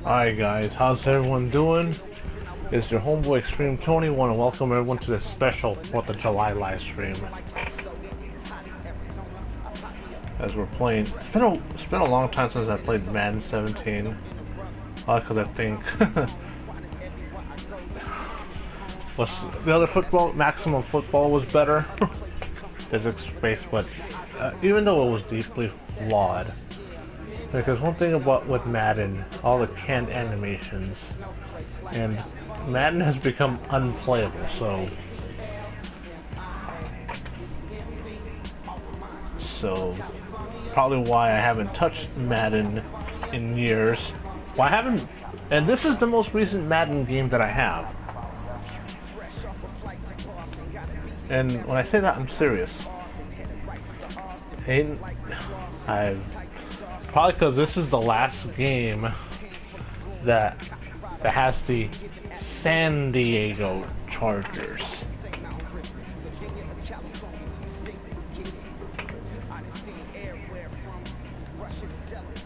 Alright guys, how's everyone doing? It's your homeboy XtremeTony. Want to welcome everyone to this special 4th of July live stream. As we're playing, it's been a long time since I played Madden 17. Because I think was the other football, Maximum Football, was better. Physics-based, but even though it was deeply flawed. Because one thing about with Madden, all the canned animations, and Madden has become unplayable, so probably why I haven't touched Madden in years. Well, I haven't, and this is the most recent Madden game that I have. And when I say that, I'm serious. And probably because this is the last game that has the San Diego Chargers.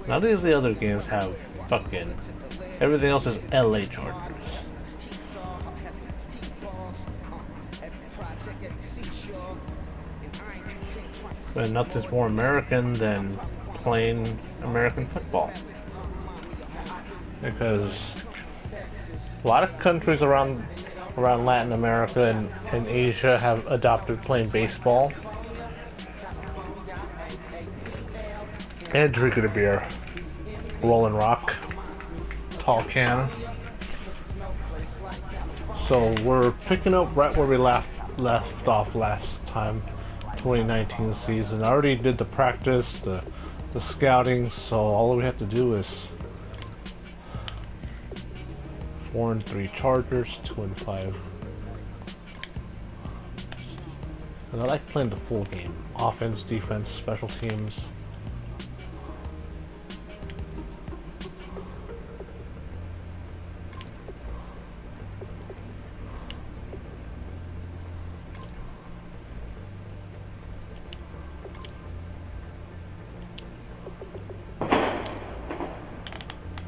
None of the other games have fucking... Everything else is LA Chargers. But nothing's more American than playing American football. Because a lot of countries around Latin America and Asia have adopted playing baseball. And drinking a beer. Rolling Rock. Tall can. So we're picking up right where we left off last time. 2019 season. I already did the practice, the scouting, so all we have to do is 4-3 Chargers, 2-5. And I like playing the full game. Offense, defense, special teams.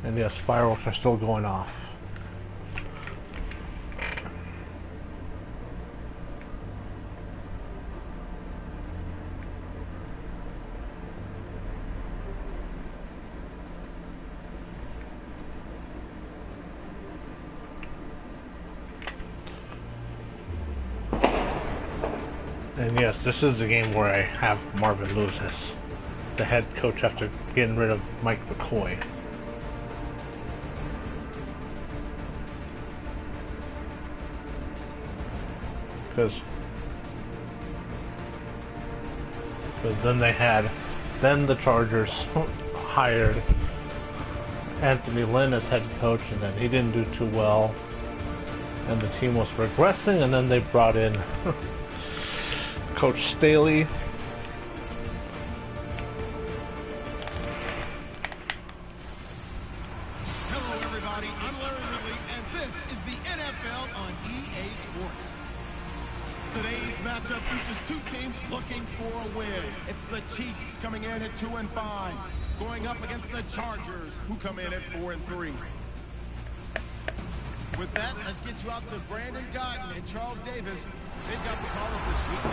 And yes, fireworks are still going off. And yes, this is the game where I have Marvin Lewis as the head coach after getting rid of Mike McCoy. Because then the Chargers hired Anthony Lynn as head coach, and then he didn't do too well, and the team was regressing, and then they brought in Coach Staley. Hello everybody, I'm Larry Ridley, and this is the NFL on EA Sports. Today's matchup features two teams looking for a win. It's the Chiefs coming in at 2-5, going up against the Chargers, who come in at 4-3. With that, let's get you out to Brandon Gotton and Charles Davis. They've got the call of this week.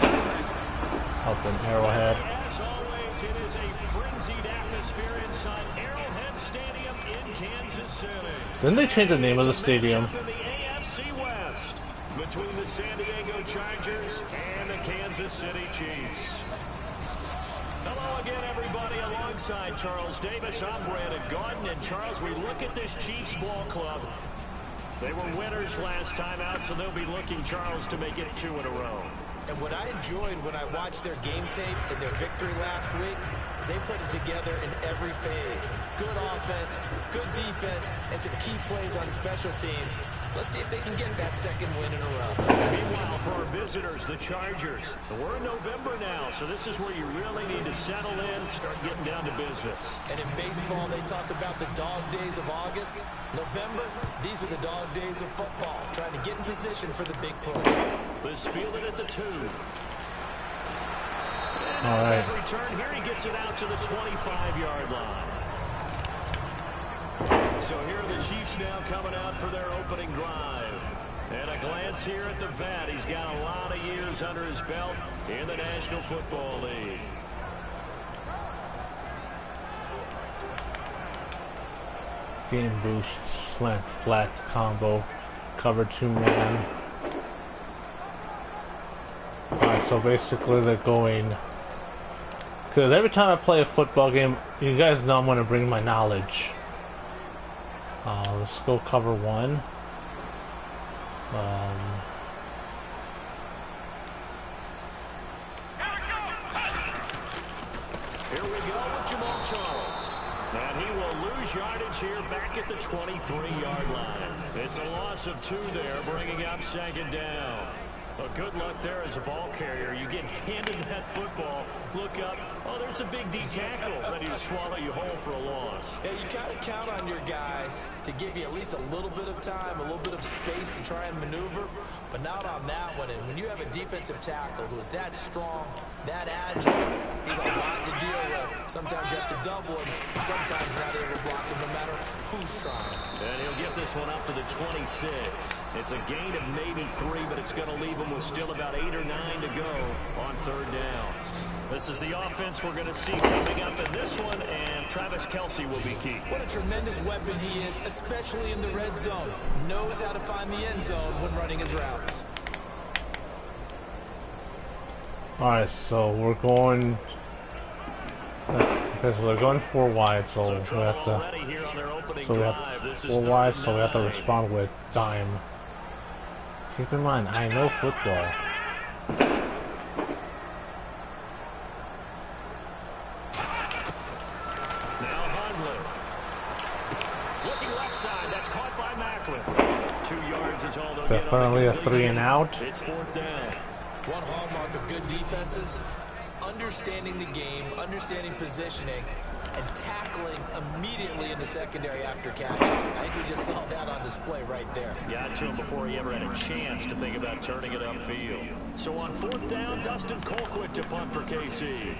Up in Arrowhead. As always, it is a frenzied atmosphere inside Arrowhead Stadium in Kansas City. Didn't they change the name of the stadium? In the AFC West between the San Diego Chargers and the Kansas City Chiefs. Hello again, everybody. Alongside Charles Davis, I'm Brandon Gordon. And Charles, we look at this Chiefs ball club. They were winners last time out, so they'll be looking, Charles, to make it 2 in a row. And what I enjoyed when I watched their game tape and their victory last week is they put it together in every phase. Good offense, good defense, and some key plays on special teams. Let's see if they can get that second win in a row. Meanwhile, for our visitors, the Chargers. We're in November now, so this is where you really need to settle in, start getting down to business. And in baseball, they talk about the dog days of August. November, these are the dog days of football, trying to get in position for the big push. This fielded at the 2. All right. Return here, he gets it out to the 25-yard line. So here are the Chiefs now coming out for their opening drive. And a glance here at the vet. He's got a lot of years under his belt in the National Football League. Game boost, slant, flat, combo, cover 2-man. Alright, so basically they're going... Because every time I play a football game, you guys know I'm going to bring my knowledge. Let's go cover 1. Here we go with Jamal Charles. And he will lose yardage here back at the 23-yard line. It's a loss of 2 there, bringing up second down. Well, good luck there as a ball carrier. You get handed that football, look up, oh, there's a big D tackle ready to swallow you whole for a loss. Yeah, you kind of count on your guys to give you at least a little bit of time, a little bit of space to try and maneuver, but not on that one. And when you have a defensive tackle who is that strong, that agile, he's a lot to deal with. Sometimes you have to double him, and sometimes you're not able to block him no matter who's trying. And he'll get this one up to the 26. It's a gain of maybe 3, but it's going to leave him with still about 8 or 9 to go on third down. This is the offense we're going to see coming up in this one, and Travis Kelce will be key. What a tremendous weapon he is, especially in the red zone. Knows how to find the end zone when running his routes. Alright, so we're going... because we're going 4 wide, so we have to... So we have 4 wide, so we have to respond with dime. Keep in mind, I know football. Now Hundley. Looking left side, that's caught by Macklin. 2 yards is all they'll get. Definitely a 3 and out. It's 4th down. One hallmark of good defenses is understanding the game, understanding positioning, and tackling immediately in the secondary after catches. I think we just saw that on display right there. Got to him before he ever had a chance to think about turning it upfield. So on 4th down, Dustin Colquitt to punt for KC.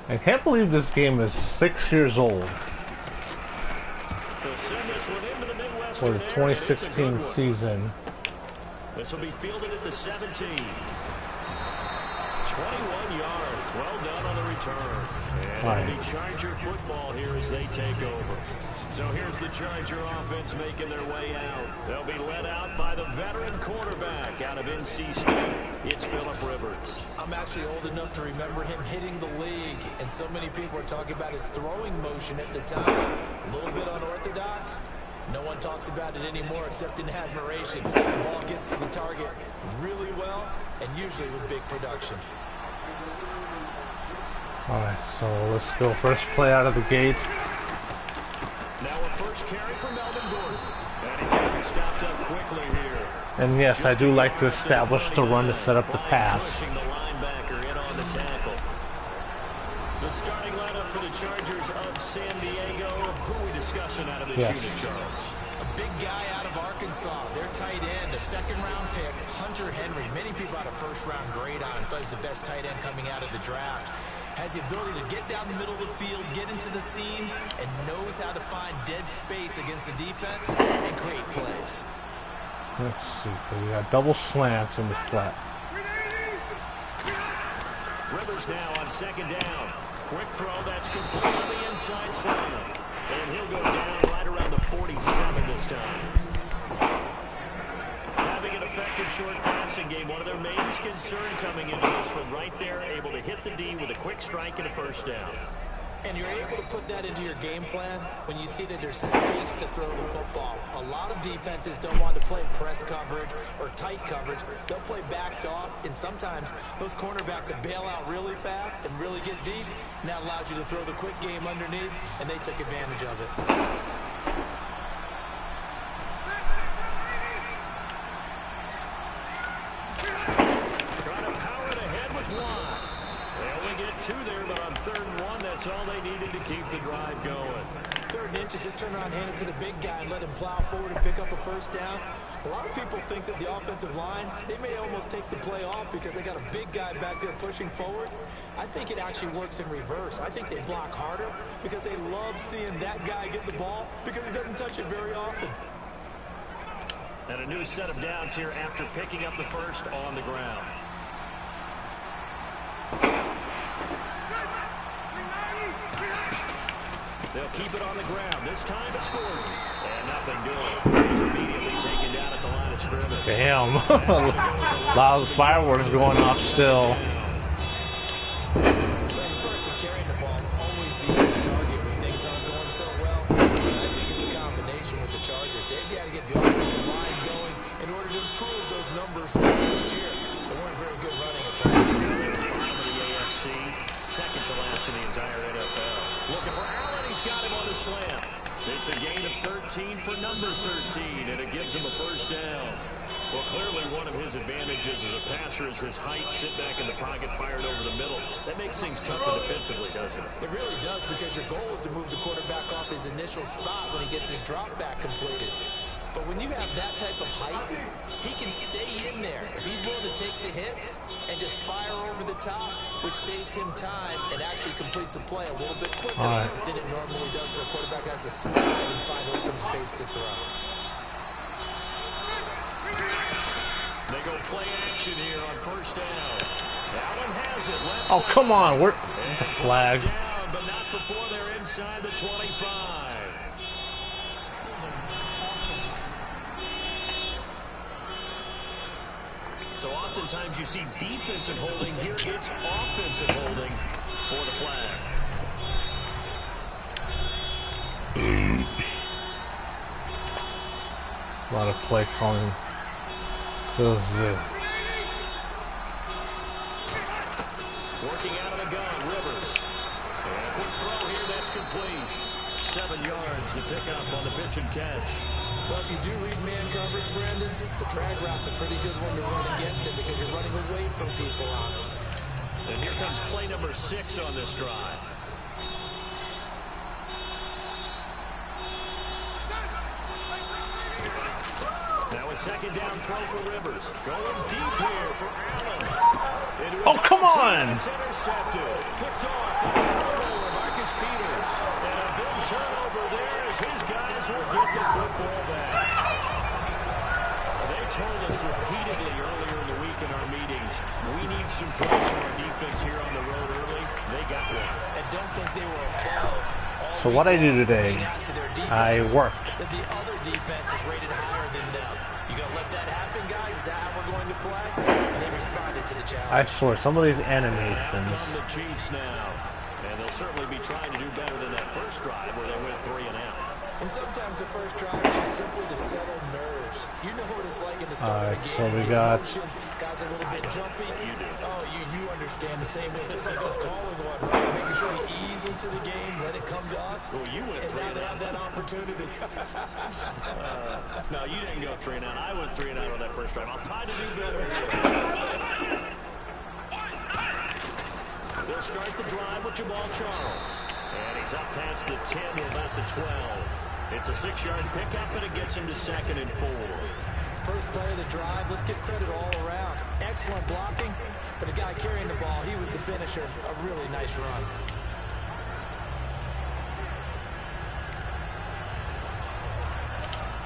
I can't believe this game is 6 years old. They'll send this one into the Midwestern For the 2016 season. This will be fielded at the 17. 21 yards. Well done on the return. And it'll be Charger football here as they take over. So here's the Charger offense making their way out. They'll be led out by the veteran quarterback out of NC State. It's Phillip Rivers. I'm actually old enough to remember him hitting the league, and so many people are talking about his throwing motion at the time. A little bit unorthodox. No one talks about it anymore except in admiration. The ball gets to the target really well, and usually with big production. Alright, so let's go first play out of the gate. Now a first carry for Melvin Gordon. And he's going to be stopped up quickly here. And yes, I do like to establish the run to set up the pass. Pushing the linebacker in on the tackle. The starting lineup for the Chargers of San Diego. Who are we discussing out of this unit, Charles? A big guy out of Arkansas. Their tight end, a second-round pick, Hunter Henry. Many people had a first-round grade on him. Thought he was the best tight end coming out of the draft. Has the ability to get down the middle of the field, get into the seams, and knows how to find dead space against the defense and create plays. Let's see, we got double slants in the flat. Rivers now on second down. Quick throw, that's complete on the inside slant. And he'll go down right around the 47 this time. Having an effective short passing game, one of their main concern coming into this one right there, able to hit the D with a quick strike and a first down. And you're able to put that into your game plan when you see that there's space to throw the football. A lot of defenses don't want to play press coverage or tight coverage. They'll play backed off, and sometimes those cornerbacks will bail out really fast and really get deep, and that allows you to throw the quick game underneath, and they took advantage of it. Trying to power it ahead with one. They only get 2 there, but on 3rd and 1, that's all they needed to keep the drive going. 3rd and inches, just turn around, hand it to the big guy, and let him plow forward and pick up a first down. A lot of people think that the offensive line, they may almost take the play off because they got a big guy back there pushing forward. I think it actually works in reverse. I think they block harder because they love seeing that guy get the ball because he doesn't touch it very often. And a new set of downs here after picking up the first on the ground. They'll keep it on the ground. This time it's Gordon. And nothing doing. He's immediately taken down at the line of scrimmage. Damn. A lot of fireworks going off still. Well, the person carrying the ball is always the easy target when things aren't going so well. And I think it's a combination with the Chargers. They've got to get the offensive line going in order to improve those numbers from last year. They weren't very good running at that. Bottom of the AFC, second to last in the entire NFL. Looking for Allen. He's got him on the slam. It's a gain of 13 for number 13, and it gives him a first down. Well, clearly one of his advantages as a passer is his height, sit back in the pocket, fired over the middle. That makes things tougher defensively, doesn't it? It really does, because your goal is to move the quarterback off his initial spot when he gets his drop back completed. But when you have that type of height, he can stay in there. If he's willing to take the hits and just fire over the top, which saves him time and actually completes a play a little bit quicker than it normally does for a quarterback that has to slide and find open space to throw. They go play action here on first down. Allen has it. Left Oh, come on. We're and the flag. Down, but not before they're inside the 25. So oftentimes you see defensive holding. Here it's offensive holding for the flag. A lot of play calling. Feels good. Working out of the gun, Rivers. And a quick throw here, that's complete. 7 yards to pick up on the pitch and catch. Well, if you do read man coverage, Brandon, the drag route's a pretty good one to run against it because you're running away from people on it. And here comes play number 6 on this drive. Now a second down throw for Rivers. Going deep here for Allen. Oh, come on! It's intercepted. Picked off by the throw of Marcus Peters. And a big turnover there as his guys will get the football back. They told us repeatedly earlier in the week in our meetings, we need some pressure on defense here on the road early. They got one. And don't think they were above. So what I do today, I worked. That the other defense is rated higher than them. You gonna let that happen, guys? Is that how we're going to play? And they responded to the challenge. I swear, some of these Out animations. come the Chiefs now. And they'll certainly be trying to do better than that first drive where they went 3 and out. And sometimes the first drive is just simply to settle nerves. You know what it's like at the start of a game. So we the got emotion, guys are a little bit jumpy. You do. Oh, you understand the same way. Just like us calling one, right? Making sure we ease into the game, let it come to us. Well, you went and 3 now and they out. have that opportunity. No, you didn't go 3 and out. I went 3 and out on that first drive. I'll try to do better. They'll start the drive with Jamal Charles. And he's up past the 10, we're about the 12. It's a 6-yard pickup, and it gets him to 2nd and 4. First play of the drive, let's give credit all around. Excellent blocking, but the guy carrying the ball, he was the finisher. A really nice run.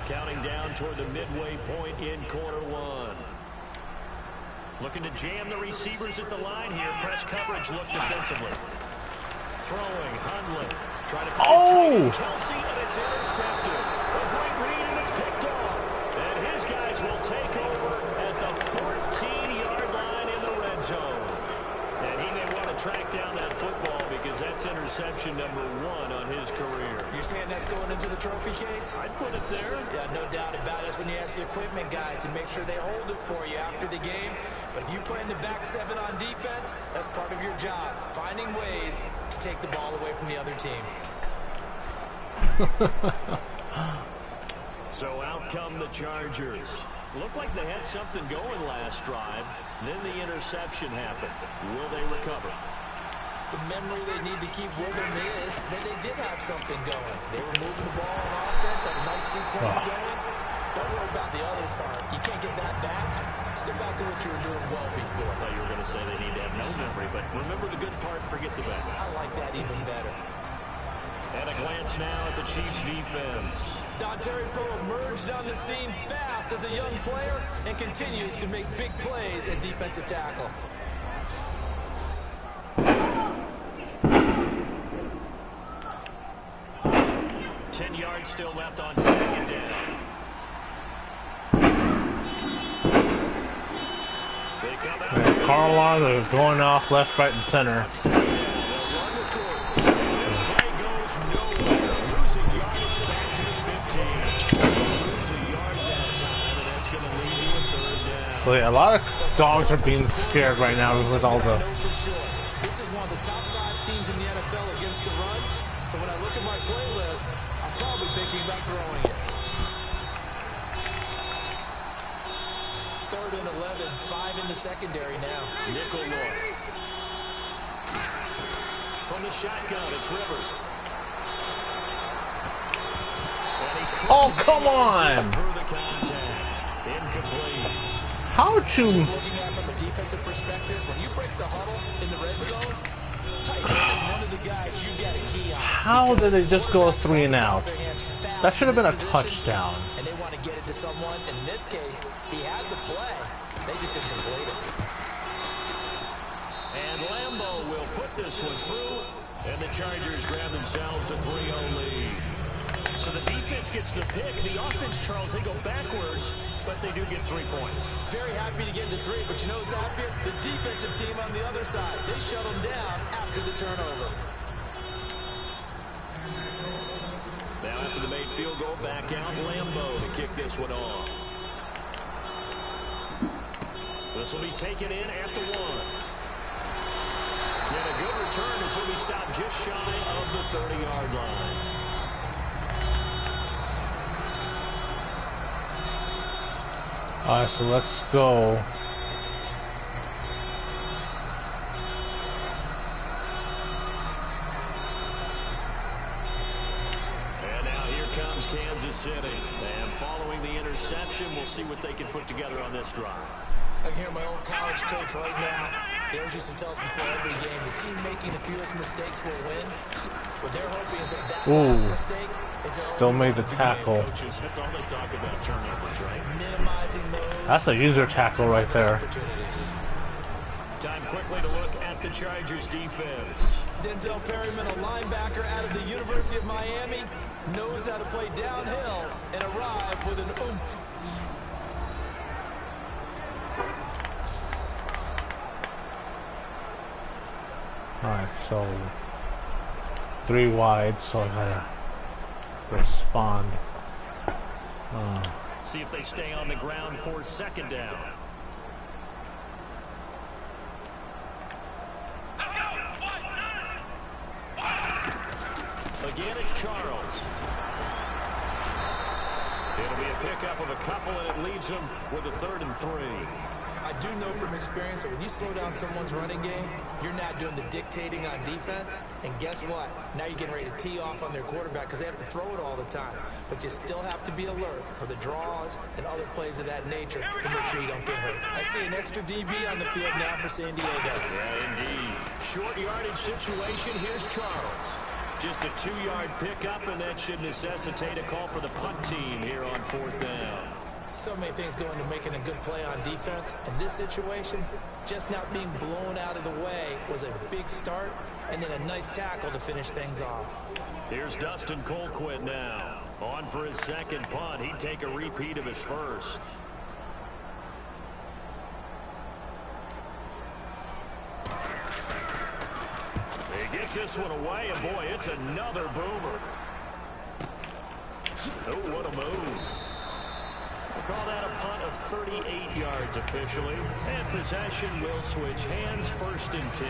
Counting down toward the midway point in quarter 1. Looking to jam the receivers at the line here. Press coverage look defensively. Throwing, Hundley. Trying to find Kelsey, and it's intercepted. A great read, and it's picked off. And his guys will take over at the 14-yard line in the red zone. And he may want to track down that football because that's interception number 1 on his career. You're saying that's going into the trophy case? I'd put it there. Yeah, no doubt about it. That's when you ask the equipment guys to make sure they hold it for you after the game. But if you play in the back 7 on defense, that's part of your job, finding ways to take the ball away from the other team. So out come the Chargers. Looked like they had something going last drive. Then the interception happened. Will they recover? The memory they need to keep with them is that they did have something going. They were moving the ball on offense, had a nice sequence going. Don't worry about the other part. You can't get that back. Let's go back to what you were doing well before. I thought you were going to say they need to have no memory, but remember the good part, forget the bad. I like that even better. And a glance now at the Chiefs defense. Terry Pro emerged on the scene fast as a young player and continues to make big plays at defensive tackle. Ten yards still left on second down. They come out. And Carlon is going off left, right, and center. So yeah, a lot of dogs are being scared right now with all the... This is one of the top 5 teams in the NFL against the run. So when I look at my playlist, I'm probably thinking about throwing it. 3rd and 11, 5 in the secondary now. Nickel look. From the shotgun, it's Rivers. Oh, come on! Through the contact. Incomplete. How'd you... Just looking at it from a defensive perspective, when you break the huddle in the red zone, tight end is one of the guys you got a key on. How did they just go 3 and out? That should have been a touchdown. And they want to get it to someone, and in this case, he had the play. They just didn't complete it. And Lambeau will put this one through, and the Chargers grab themselves a 3-0 lead. So the defense gets the pick. The offense, Charles, they go backwards, but they do get 3 points. Very happy to get the 3, but you know who's happier? The defensive team on the other side. They shut them down after the turnover. Now after the made field goal, back out Lambeau to kick this one off. This will be taken in at the 1. And a good return as he'll be stopped just shy of the 30-yard line. Alright, so let's go. And now here comes Kansas City. And following the interception, we'll see what they can put together on this drive. I can hear my old college coach right now. He always used to tell us before every game, the team making the fewest mistakes will win. What they're hoping is that last mistake is their Still made the tackle. Coaches, that's all they talk about, turnovers, right? Minimizing those. That's a user tackle right there. Time quickly to look at the Chargers defense. Denzel Perryman, a linebacker out of the University of Miami, knows how to play downhill and arrive with an oomph. Alright, so 3 wide, so I gotta respond. See if they stay on the ground for second down. Again, it's Charles. It'll be a pickup of a couple, and it leaves him with a 3rd and 3. I do know from experience that when you slow down someone's running game, you're not doing the dictating on defense. And guess what? Now you're getting ready to tee off on their quarterback because they have to throw it all the time. But you still have to be alert for the draws and other plays of that nature to make sure you don't get hurt. I see an extra DB on the field now for San Diego. Yeah, indeed. Short yardage situation. Here's Charles. Just a 2-yard pickup, and that should necessitate a call for the punt team here on 4th down. So many things go into making a good play on defense. In this situation, just not being blown out of the way was a big start, and then a nice tackle to finish things off. Here's Dustin Colquitt now. On for his second punt. He'd take a repeat of his first. He gets Gets this one away, and boy, it's another boomer. Oh, what a move. We'll call that a punt of 38 yards officially. And possession will switch hands, 1st and 10.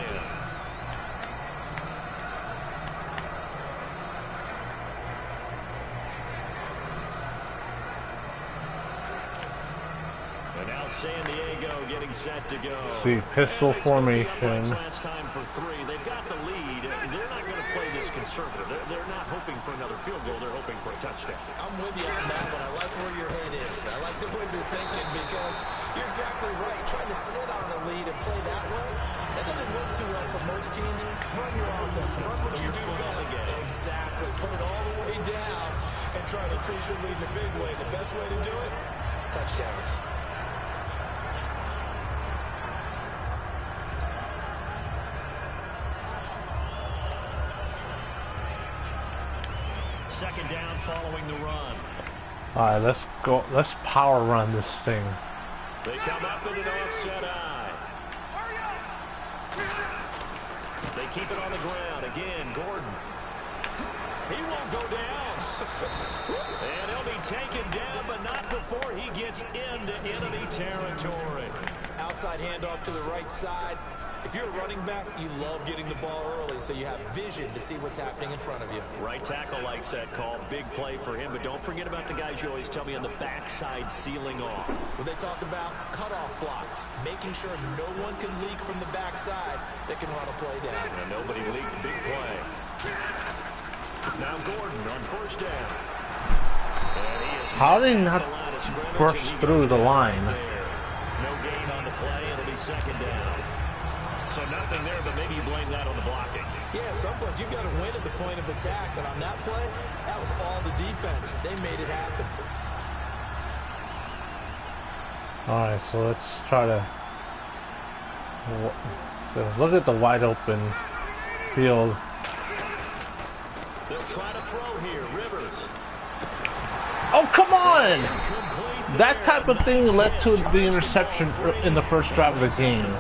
And now San Diego getting set to go. See, pistol formation. Last time for 3. They've got the lead. They're not going to play this conservative. They're not hoping for another field goal. They're hoping for a touchdown. I'm with you on that, but I like where your head is. I like the way you're thinking because you're exactly right. Trying to sit on a lead and play that way, that doesn't work too well for most teams. Run your offense. Run what you do best. Exactly. Put it all the way down and try to increase your lead in a big way. The best way to do it, touchdowns. Second down following the run. Alright, let's go. Let's power run this thing. They come up in an offset eye. They keep it on the ground. Again, Gordon. He won't go down. And he'll be taken down, but not before he gets into enemy territory. Outside handoff to the right side. If you're a running back, you love getting the ball early so you have vision to see what's happening in front of you. Right tackle likes that call. Big play for him, but don't forget about the guys you always tell me on the backside sealing off. Well, they talk about cutoff blocks, making sure no one can leak from the backside that can run a play down. And nobody leaked. Big play. Now Gordon on 1st down. And he is How did he not burst through the line? No gain on the play. It'll be 2nd down. So nothing there, but maybe you blame that on the blocking. Yeah, at some point you've got to win at the point of attack, and on that play, that was all the defense. They made it happen. Alright, so let's try to look at the wide open field. They'll try to throw here. Rivers. Oh, come on! That type of thing led to the interception in the first drive of the game.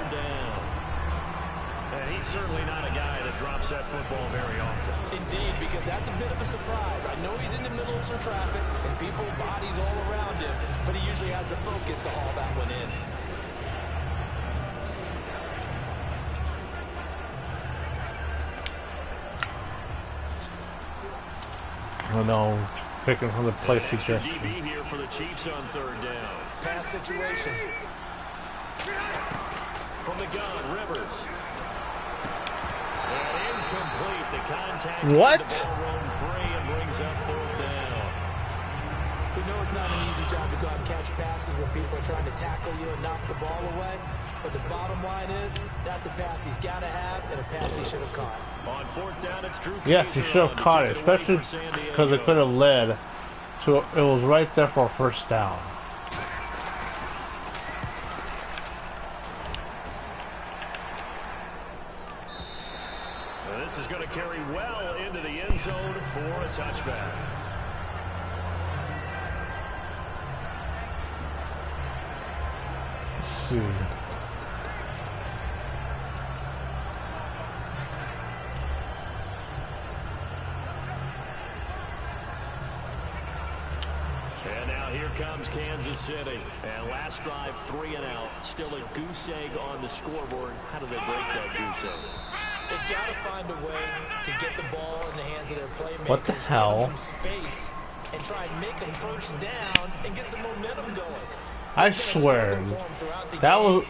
Certainly not a guy that drops that football very often. Indeed, because that's a bit of a surprise. I know he's in the middle of some traffic and people, bodies all around him, but he usually has the focus to haul that one in. Oh no, picking from the play suggestion. DB here for the Chiefs on 3rd down. Pass situation. From the gun, Rivers. And incomplete. The contact. What? The ball roamed free and brings up 4th down. We know it's not an easy job to go out and catch passes when people are trying to tackle you and knock the ball away. But the bottom line is, that's a pass he's got to have and a pass he should have caught. On 4th down, it's Drew. Yes, he should have caught it, especially because it could have led to, it was right there for a 1st down. This is going to carry well into the end zone for a touchback. Let's see. And now here comes Kansas City. And last drive, 3 and out. Still a goose egg on the scoreboard. How do they break that goose egg? They've got to find a way to get the ball in the hands of their playmakers. What the hell? Give them some space and try and make them 1st down and get some momentum going. I swear, that was,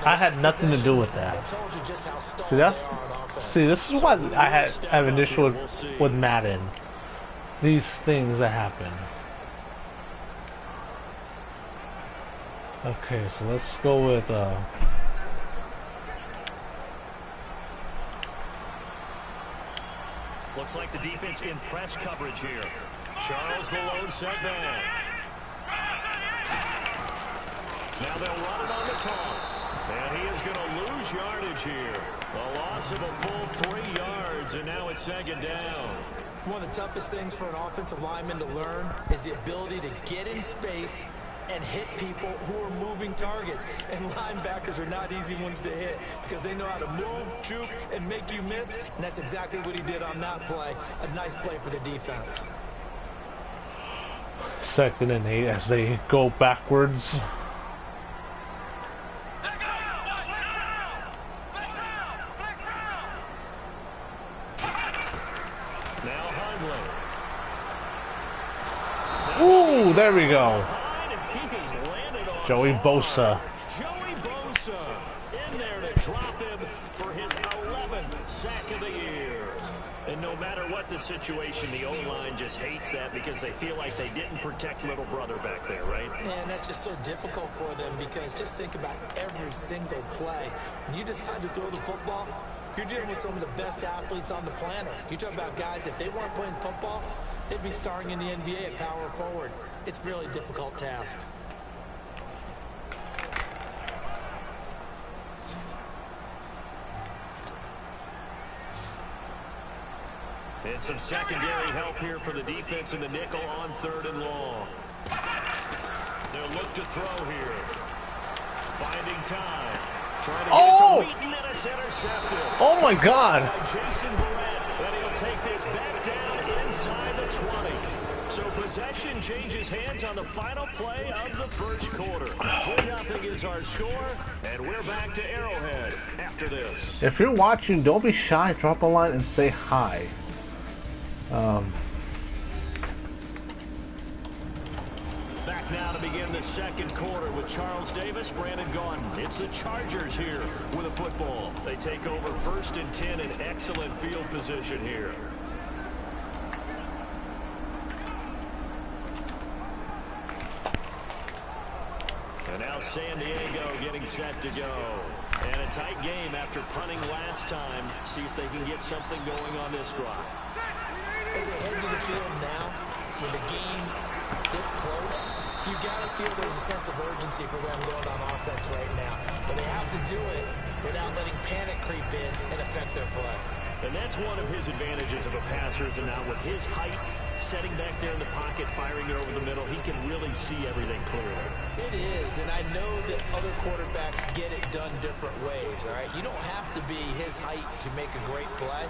I had nothing to do with that. See, this is why I have an issue with Madden. These things that happen. Okay, so let's go with, looks like the defense in press coverage here. Charles the lone setback. Now they'll run it on the toss. And he is going to lose yardage here. A loss of a full 3 yards, and now it's 2nd down. One of the toughest things for an offensive lineman to learn is the ability to get in space and hit people who are moving targets. And linebackers are not easy ones to hit because they know how to move, juke, and make you miss. And that's exactly what he did on that play. A nice play for the defense. 2nd and 8 as they go backwards. Ooh, there we go. Joey Bosa. Joey Bosa in there to drop him for his 11th sack of the year. And no matter what the situation, the O-line just hates that because they feel like they didn't protect little brother back there, right? Man, that's just so difficult for them because just think about every single play. When you decide to throw the football, you're dealing with some of the best athletes on the planet. You talk about guys, if they weren't playing football, they'd be starring in the NBA at power forward. It's a really difficult task. And some secondary help here for the defense in the nickel on 3rd and long. They'll look to throw here. Finding time. Trying to get it to Wheaton, and it's intercepted. Oh my God. By Jason Barrett, and he'll take this back down inside the 20. So possession changes hands on the final play of the first quarter. 3-0 is our score, and we're back to Arrowhead after this. If you're watching, don't be shy. Drop a line and say hi. Back now to begin the second quarter with Charles Davis, Brandon Gaudin. It's the Chargers here with a football. They take over 1st and 10 in excellent field position here. And now San Diego getting set to go. And a tight game after punting last time. See if they can get something going on this drive. As they head to the field now, with the game this close, you got to feel there's a sense of urgency for them going on offense right now. But they have to do it without letting panic creep in and affect their play. And that's one of his advantages of a passer, is now with his height, setting back there in the pocket, firing it over the middle, he can really see everything clearly. It is, and I know that other quarterbacks get it done different ways, all right? You don't have to be his height to make a great play.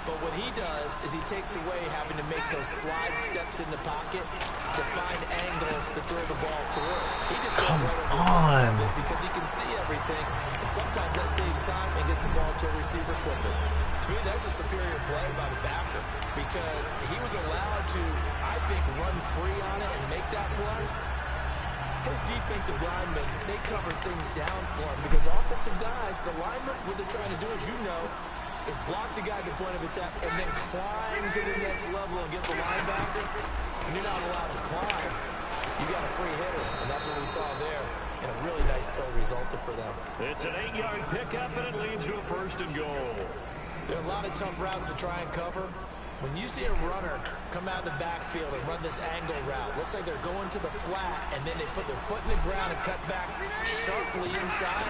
But what he does is he takes away having to make those slide steps in the pocket to find angles to throw the ball through. He just goes right over the top of it because he can see everything, and sometimes that saves time and gets the ball to a receiver quickly. To me, that's a superior play by the backer because he was allowed to, I think, run free on it and make that play. His defensive linemen, they covered things down for him because offensive guys, the linemen, what they're trying to do, as you know, is block the guy at the point of attack and then climb to the next level and get the linebacker. And you're not allowed to climb. You got a free hitter, and that's what we saw there. And a really nice play resulted for them. It's an 8-yard pickup, and it leads to a 1st and goal. There are a lot of tough routes to try and cover. When you see a runner come out of the backfield and run this angle route, looks like they're going to the flat, and then they put their foot in the ground and cut back sharply inside.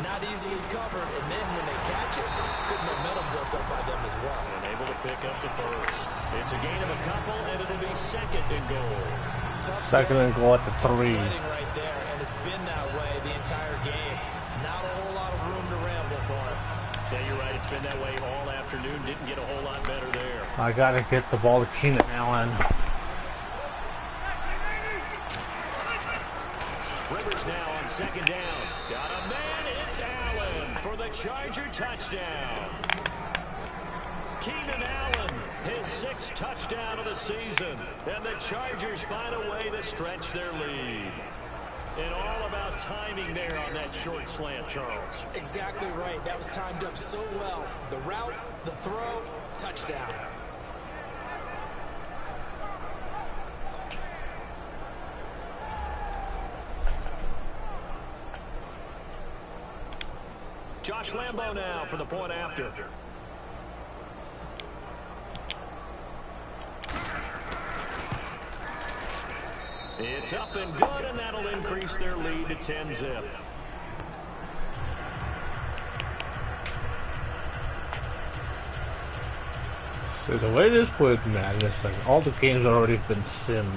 Not easily covered, and then when they catch it, good momentum built up by them as well. And able to pick up the 1st. It's a gain of a couple, and it'll be 2nd and goal. Tough 2nd and goal at the 3. Right there, and it's been that way the entire game. Not a whole lot of room to ramble for him. Yeah, you're right. It's been that way all afternoon. Didn't get a whole lot better there. I gotta get the ball to Keenan Allen. Rivers now on 2nd down. Got a man. It's Allen for the Charger touchdown. Keenan Allen, his 6th touchdown of the season. And the Chargers find a way to stretch their lead. And all about timing there on that short slant, Charles. Exactly right. That was timed up so well. The route, the throw, touchdown. Josh Lambo now for the point after. It's up and good, and that'll increase their lead to 10-zip. So the way this plays Madden is like all the games have already been simmed.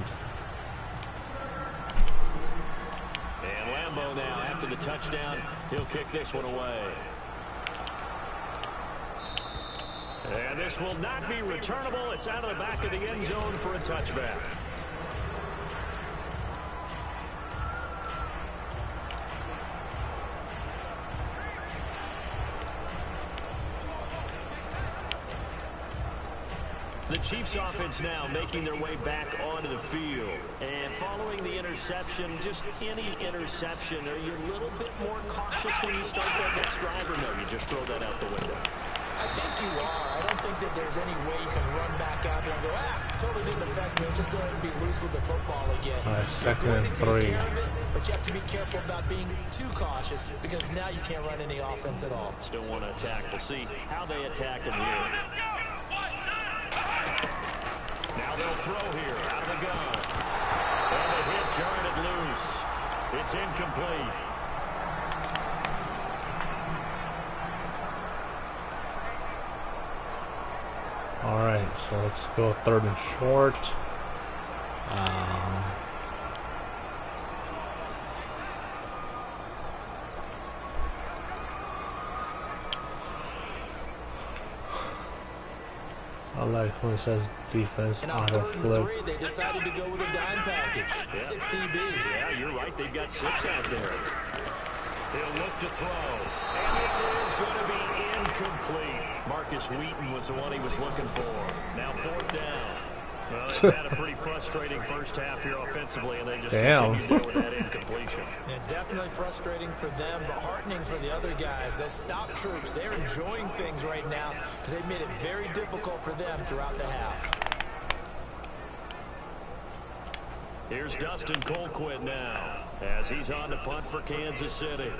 touchdown. He'll kick this one away. And this will not be returnable. It's out of the back of the end zone for a touchback. The Chiefs offense now making their way back onto the field. And following the interception, just any interception, are you a little bit more cautious when you start that next drive, or no, you just throw that out the window? I think you are. I don't think that there's any way you can run back out there and go, totally didn't affect me. Let's just go ahead and be loose with the football again. You're going to take care of it, but you have to be careful about being too cautious because now you can't run any offense at all. Still want to attack. We'll see how they attack them here. Now they'll throw here out of the gun. And the hit jarred it loose. It's incomplete. All right, so let's go 3rd and short. I like when it says defense auto flip. They decided to go with a dime package. Yeah. 6 DBs. Yeah, you're right. They've got 6 out there. He'll look to throw. And this is going to be incomplete. Marcus Wheaton was the one he was looking for. Now 4th down. Well, they've had a pretty frustrating first half here offensively, and they just continued there with that incompletion. Yeah, definitely frustrating for them, but heartening for the other guys. The stop troops, they're enjoying things right now because they've made it very difficult for them throughout the half. Here's Dustin Colquitt now as he's on to punt for Kansas City.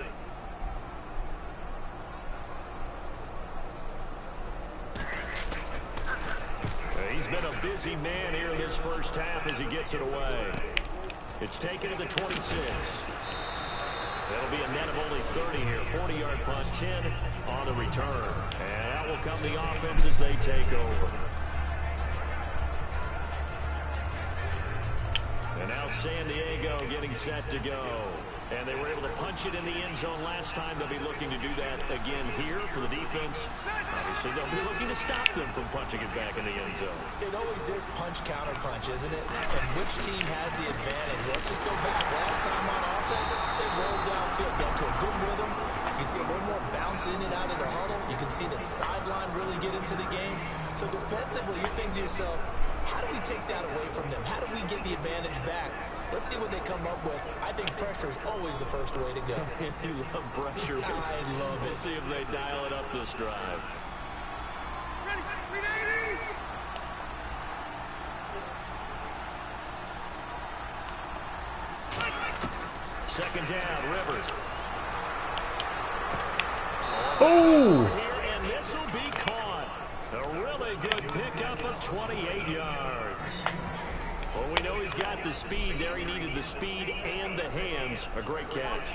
He's been a busy man here in this first half as he gets it away. It's taken to the 26. That'll be a net of only 30 here. 40-yard punt, 10 on the return. And out will come the offense as they take over. And now San Diego getting set to go. And they were able to punch it in the end zone last time. They'll be looking to do that again here for the defense. Obviously, they'll be looking to stop them from punching it back in the end zone. It always is punch-counter-punch, isn't it? And which team has the advantage? Let's just go back. Last time on offense, they rolled downfield, got to a good rhythm. You can see a little more bounce in and out of the huddle. You can see the sideline really get into the game. So defensively, you're thinking to yourself, how do we take that away from them? How do we get the advantage back? Let's see what they come up with. I think pressure is always the first way to go. You love pressure. I love it. We'll see if they dial it up this drive. Second down, Rivers. Oh! And this will be caught. A really good pickup of 28 yards. Well, we know he's got the speed there. He needed the speed and the hands. A great catch.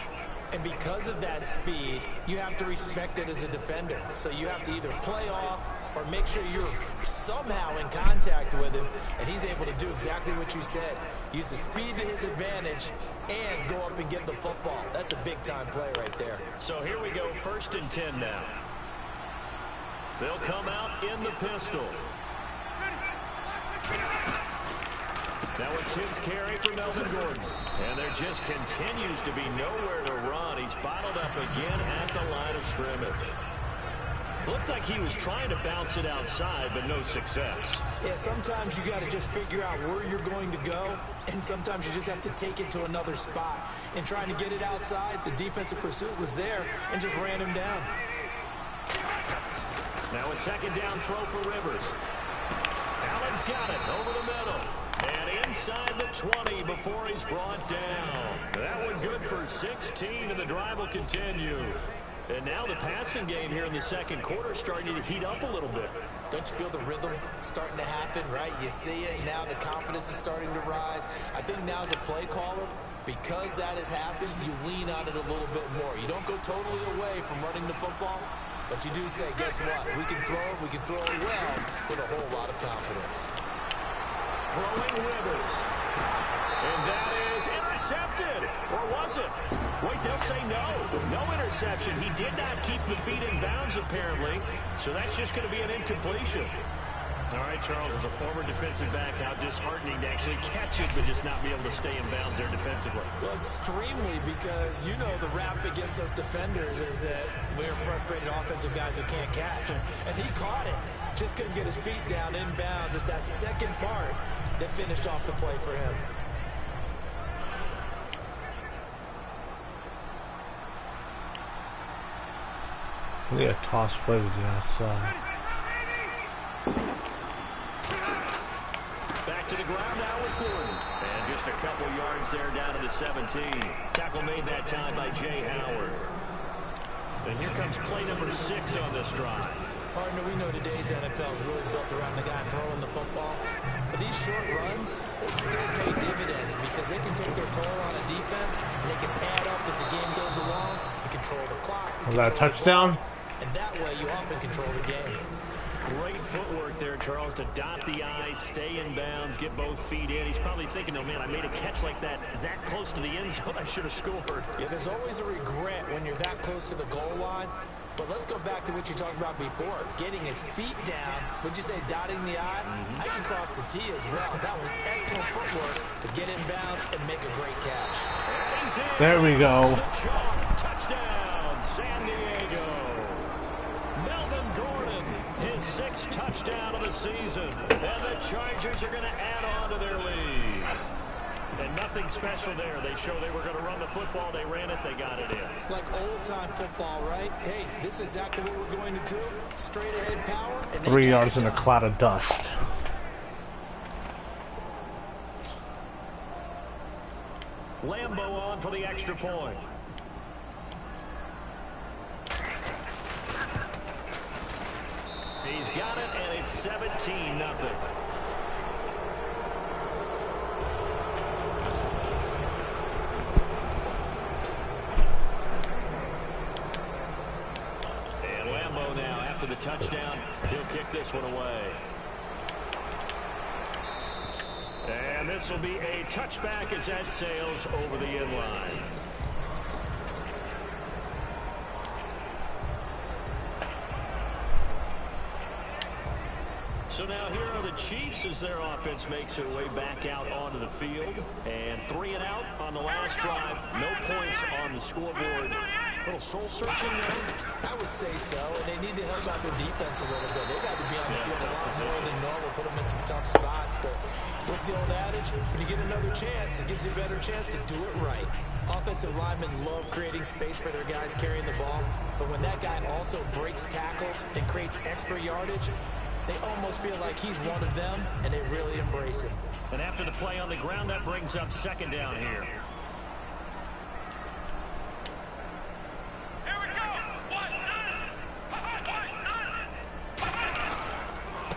And because of that speed, you have to respect it as a defender. So you have to either play off or make sure you're somehow in contact with him. And he's able to do exactly what you said. Use the speed to his advantage and go up and get the football. That's a big-time play right there. So here we go, 1st and 10 now. They'll come out in the pistol. Now a 10th carry for Melvin Gordon. And there just continues to be nowhere to run. He's bottled up again at the line of scrimmage. Looked like he was trying to bounce it outside, but no success. Yeah, sometimes you got to just figure out where you're going to go, and sometimes you just have to take it to another spot. And trying to get it outside, the defensive pursuit was there and just ran him down. Now a 2nd down throw for Rivers. Allen's got it over the middle. And inside the 20 before he's brought down. That one good for 16, and the drive will continue. And now the passing game here in the second quarter starting to heat up a little bit. Don't you feel the rhythm starting to happen, right? You see it, now the confidence is starting to rise. I think now as a play caller, because that has happened, you lean on it a little bit more. You don't go totally away from running the football, but you do say, guess what? We can throw it well with a whole lot of confidence. Throwing Withers. And that is intercepted. Or was it? Wait, they'll say no. No interception. He did not keep the feet in bounds, apparently. So that's just going to be an incompletion. All right, Charles, as a former defensive back, how disheartening to actually catch it, but just not be able to stay in bounds there defensively. Well, extremely, because you know the rap against us defenders is that we're frustrated offensive guys who can't catch. And he caught it. Just couldn't get his feet down in bounds. It's that second part that finished off the play for him. Yeah, toss play to the outside. Back to the ground now with Gordon. And just a couple yards there down to the 17. Tackle made that time by Jay Howard. And here comes play number 6 on this drive. Partner, we know today's NFL is really built around the guy throwing the football. But these short runs, they still pay dividends because they can take their toll on a defense and they can pad up as the game goes along. You control the clock. Was that a touchdown? And that way you often control the game. Great footwork there, Charles, to dot the I, stay in bounds, get both feet in. He's probably thinking, oh, man, I made a catch like that close to the end zone. I should have scored. Yeah, there's always a regret when you're that close to the goal line. But let's go back to what you talked about before. Getting his feet down. Would you say dotting the I? I can cross the T as well. That was excellent footwork to get in bounds and make a great catch. There we go. Touchdown, San Diego. Melvin Gordon, his 6th touchdown of the season. And the Chargers are going to add on to their lead. And nothing special there. They show they were going to run the football. They ran it. They got it in. Like old-time football, right? Hey, this is exactly what we're going to do. Straight-ahead power. And 3 yards in a cloud of dust. Lambo on for the extra point. He's got it, and it's 17-0. After the touchdown, he'll kick this one away. And this will be a touchback as that sails over the end line. So now here are the Chiefs as their offense makes their way back out onto the field. And 3 and out on the last drive. No points on the scoreboard. A little soul-searching there? I would say so, and they need to help out their defense a little bit. They got to be on the field a lot more than normal, put them in some tough spots. But what's the old adage? When you get another chance, it gives you a better chance to do it right. Offensive linemen love creating space for their guys carrying the ball, but when that guy also breaks tackles and creates extra yardage, they almost feel like he's one of them, and they really embrace him. And after the play on the ground, that brings up 2nd down here.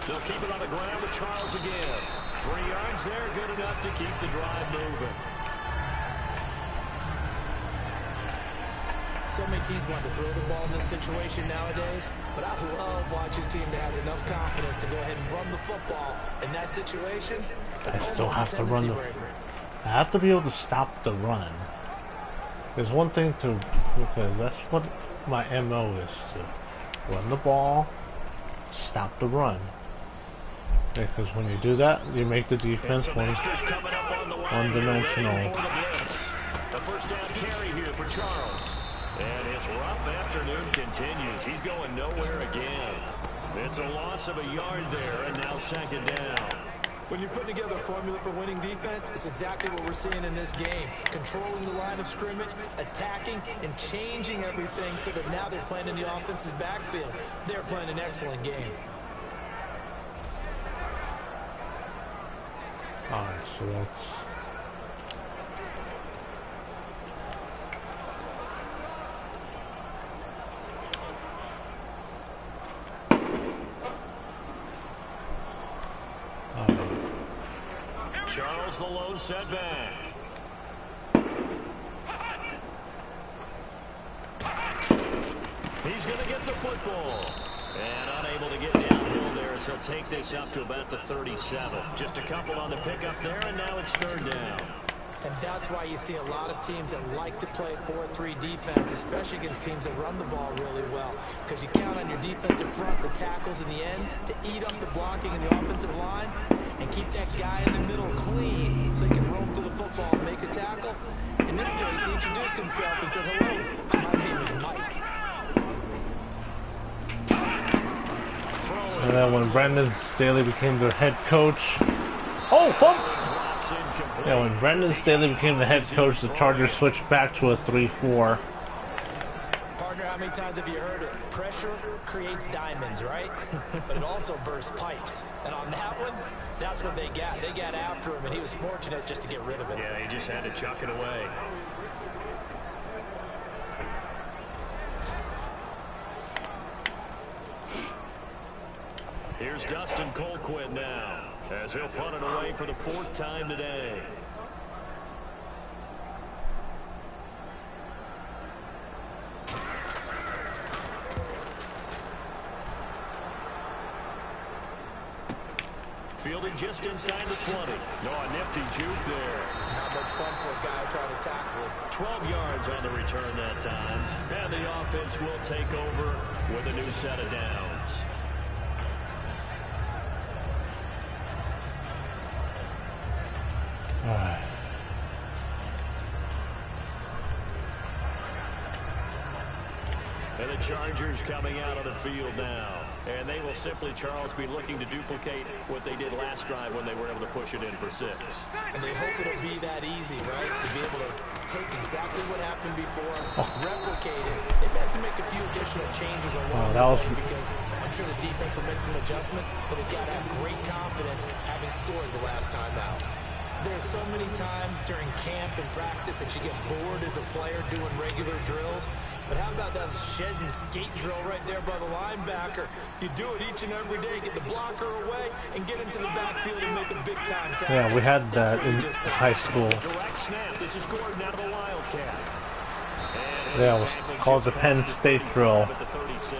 They'll keep it on the ground with Charles again. 3 yards there, good enough to keep the drive moving. So many teams want to throw the ball in this situation nowadays, but I love watching a team that has enough confidence to go ahead and run the football in that situation. That's I still almost have a to run the. breaker. I have to be able to stop the run. There's one thing to, because that's what my MO is, to run the ball, stop the run. Because when you do that, you make the defense one-dimensional. The first down carry here for Charles. And his rough afternoon continues. He's going nowhere again. It's a loss of a yard there, and now 2nd down. When you're putting together a formula for winning defense, it's exactly what we're seeing in this game. Controlling the line of scrimmage, attacking, and changing everything so that now they're playing in the offense's backfield. They're playing an excellent game. Alright, so that's... Charles the lone setback. He's going to get the football. And unable to get downhill there as he'll take this up to about the 37. Just a couple on the pickup there, and now it's third down. And that's why you see a lot of teams that like to play 4-3 defense, especially against teams that run the ball really well. Because you count on your defensive front, the tackles and the ends, to eat up the blocking in the offensive line and keep that guy in the middle clean so he can roam to the football and make a tackle. In this case, he introduced himself and said, "Hello, my name is Mike." And then when Brandon Staley became their head coach... Oh, bump! Yeah, when Brandon Staley became the head coach, the Chargers switched back to a 3-4. Partner, how many times have you heard it? Pressure creates diamonds, right? But it also bursts pipes. And on that one, that's what they got. They got after him, and he was fortunate just to get rid of it. Yeah, he just had to chuck it away. Here's Dustin Colquitt now, as he'll punt it away for the 4th time today. Fielding just inside the 20. No, a nifty juke there. Not much fun for a guy trying to tackle him. 12 yards on the return that time. And the offense will take over with a new set of downs. Alright. And the Chargers coming out of the field now. And they will simply, Charles, be looking to duplicate what they did last drive when they were able to push it in for 6. And they hope it'll be that easy, right? To be able to take exactly what happened before, replicate it. They have to make a few additional changes along the way because I'm sure the defense will make some adjustments, but they've got to have great confidence having scored the last time out. There's so many times during camp and practice that you get bored as a player doing regular drills. But how about that shed and skate drill right there by the linebacker? You do it each and every day, get the blocker away, and get into the backfield and make a big-time tackle. Yeah, we had that in high school. Direct snap. This is Gordon out of the Wildcat. Yeah, it was called the Penn State drill. At the 36.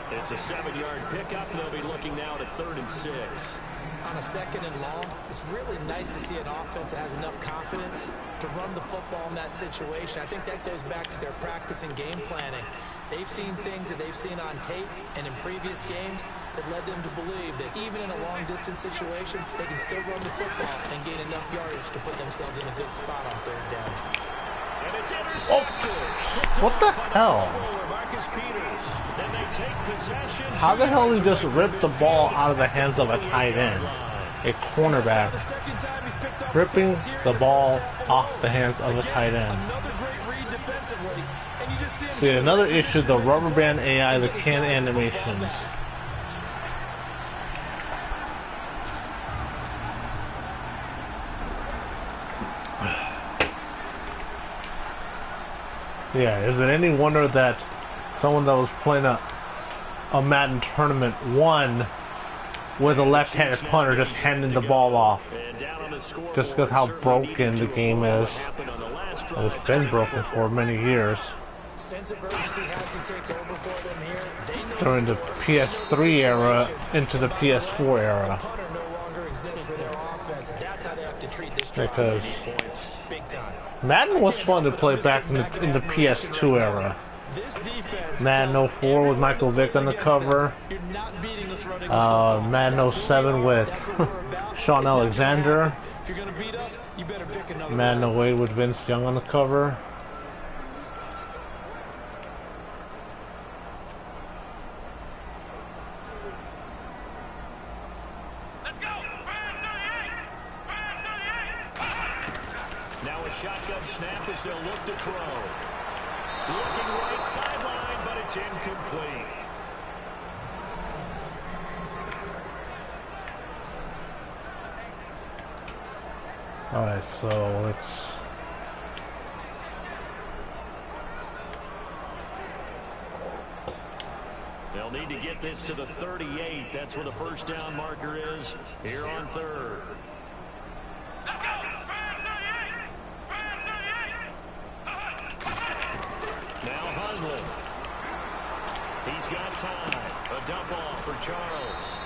It's a 7-yard pickup, and they'll be looking now at 3rd and 6. On a 2nd and long, it's really nice to see an offense that has enough confidence to run the football in that situation. I think that goes back to their practice and game planning. They've seen things that they've seen on tape and in previous games that led them to believe that even in a long-distance situation, they can still run the football and gain enough yardage to put themselves in a good spot on 3rd down. And it's intercepted. What the hell? How the hell did he just rip the ball out of the hands of a tight end? A cornerback ripping the ball off the hands of a tight end. See, another issue, the rubber band AI, the can animations. Yeah, is it any wonder that someone that was playing a Madden tournament won with a left-handed punter just handing the ball off? Just because how broken the game is. And it's been broken for many years. During the PS3 era into the PS4 era. Because Madden was fun to play back in the PS2 era. Madden 04 with Michael Vick on the cover. Madden 07 with Sean Alexander. Madden 08 with Vince Young on the cover. Now a shotgun snap as they'll look to throw. Looking right sideline, but it's incomplete. Alright, so it's... They'll need to get this to the 38. That's where the first down marker is here on 3rd. He's got time. A dump off for Charles.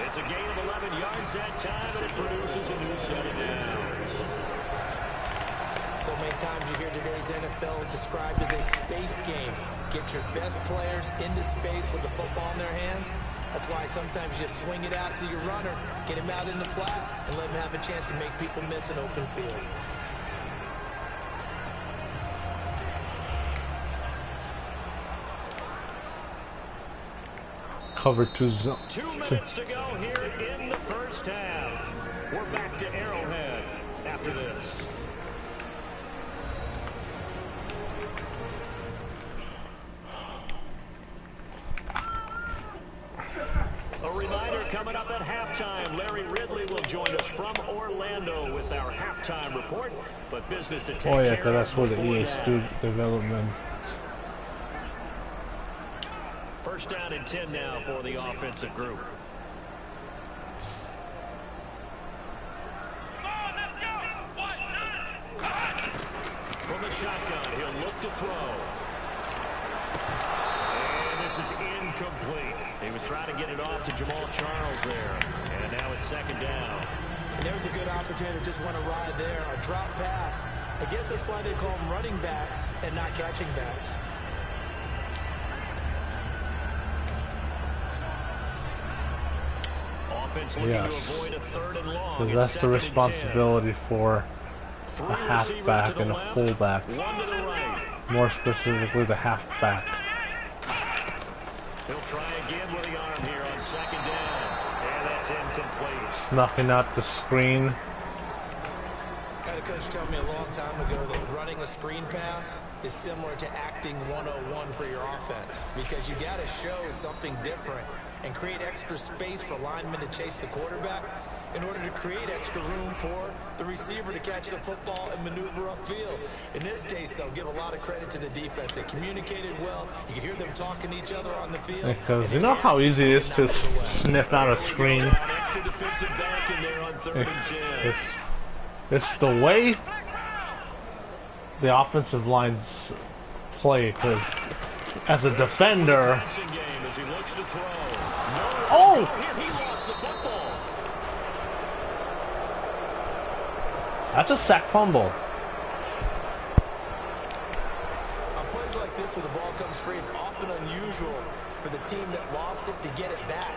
It's a gain of 11 yards that time, and it produces a new set of downs. So many times you hear today's NFL described as a space game. Get your best players into space with the football in their hands. That's why sometimes you swing it out to your runner, get him out in the flat, and let him have a chance to make people miss an open field. Cover 2 zone. 2 minutes to go here in the first half. We're back to Arrowhead after this. A reminder coming up at halftime. Larry Ridley will join us from Orlando with our halftime report. But business to take care of. Oh yeah, that's where the EA student development. First down and 10 now for the offensive group. From the shotgun, he'll look to throw. And this is incomplete. He was trying to get it off to Jamal Charles there. And now it's second down. And there's a good opportunity to just want to ride there. A drop pass. I guess that's why they call them running backs and not catching backs. Looking to avoid a third and long. Because that's the responsibility for a halfback and a fullback. More specifically, the halfback. He'll try again with the arm here on second down. And that's incomplete. Snuffing out the screen. I had a coach tell me a long time ago that running a screen pass is similar to acting 101 for your offense. Because you got to show something different and create extra space for linemen to chase the quarterback in order to create extra room for the receiver to catch the football and maneuver upfield. In this case, they'll give a lot of credit to the defense. They communicated well. You can hear them talking to each other on the field. Because you know how easy it is to sniff out a screen? It's the way the offensive lines play, because as a defender... Oh! That's a sack fumble. On plays like this where the ball comes free, it's often unusual for the team that lost it to get it back.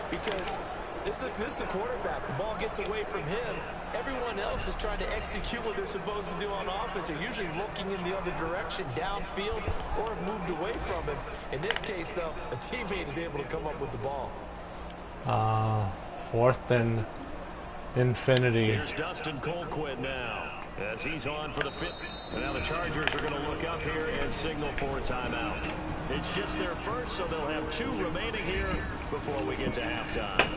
Because this is the quarterback. The ball gets away from him. Everyone else is trying to execute what they're supposed to do on offense. They're usually looking in the other direction, downfield, or have moved away from him. In this case, though, a teammate is able to come up with the ball. Fourth and infinity. Here's Dustin Colquitt now, as he's on for the fifth. And now the Chargers are going to look up here and signal for a timeout. It's just their first, so they'll have 2 remaining here before we get to halftime.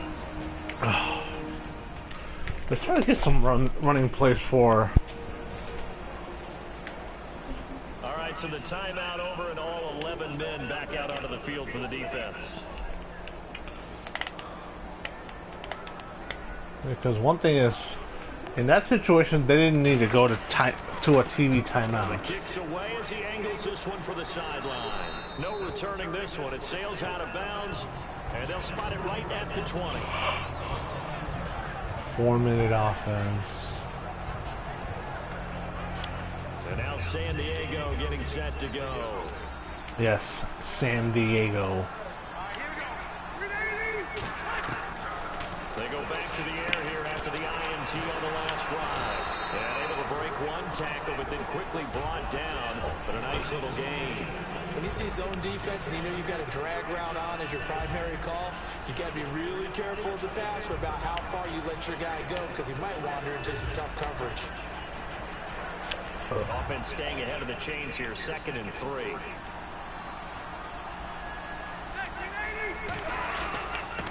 Let's try to get some running plays for. All right, so the timeout over and all 11 men back out onto the field for the defense. Because one thing is, in that situation, they didn't need to go to a TV timeout. The kicks away as he angles this one for the sideline. No returning this one. It sails out of bounds, and they'll spot it right at the 20. 4-minute offense. And now San Diego getting set to go. Yes, San Diego. They go back to the air here after the INT on the last drive. And able to break one tackle, but then quickly brought down. But a nice little gain. When you see zone defense and you know you've got a drag route on as your primary call, you've got to be really careful as a passer about how far you let your guy go, because he might wander into some tough coverage. Offense staying ahead of the chains here, 2nd and 3.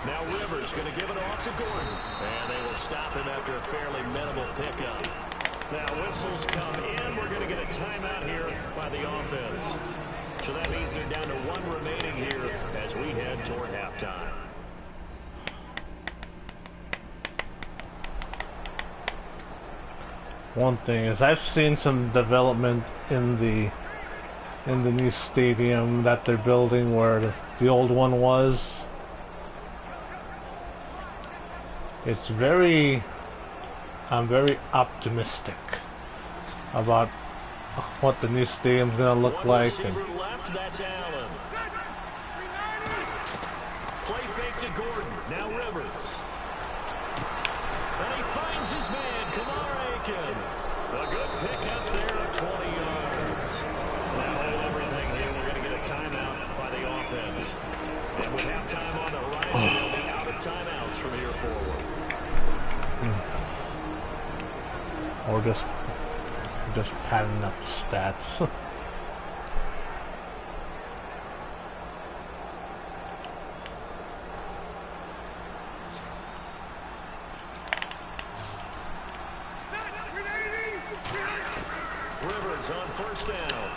Now Rivers going to give it off to Gordon. And they will stop him after a fairly minimal pickup. Now whistles come in. We're going to get a timeout here by the offense. So that means they're down to 1 remaining here as we head toward halftime. One thing is, I've seen some development in the new stadium that they're building where the old one was. It's very, I'm very optimistic about what the new stadium's gonna look like. And left, that's Allen. Play fake to Gordon, now Rivers. And he finds his man, Kamar Aiken. A good pick up there of 20 yards. Now hold everything here. We're going to get a timeout by the offense. And with halftime on the horizon, they'll be out of timeouts from here forward. Or just padding up stats. Rivers on first down.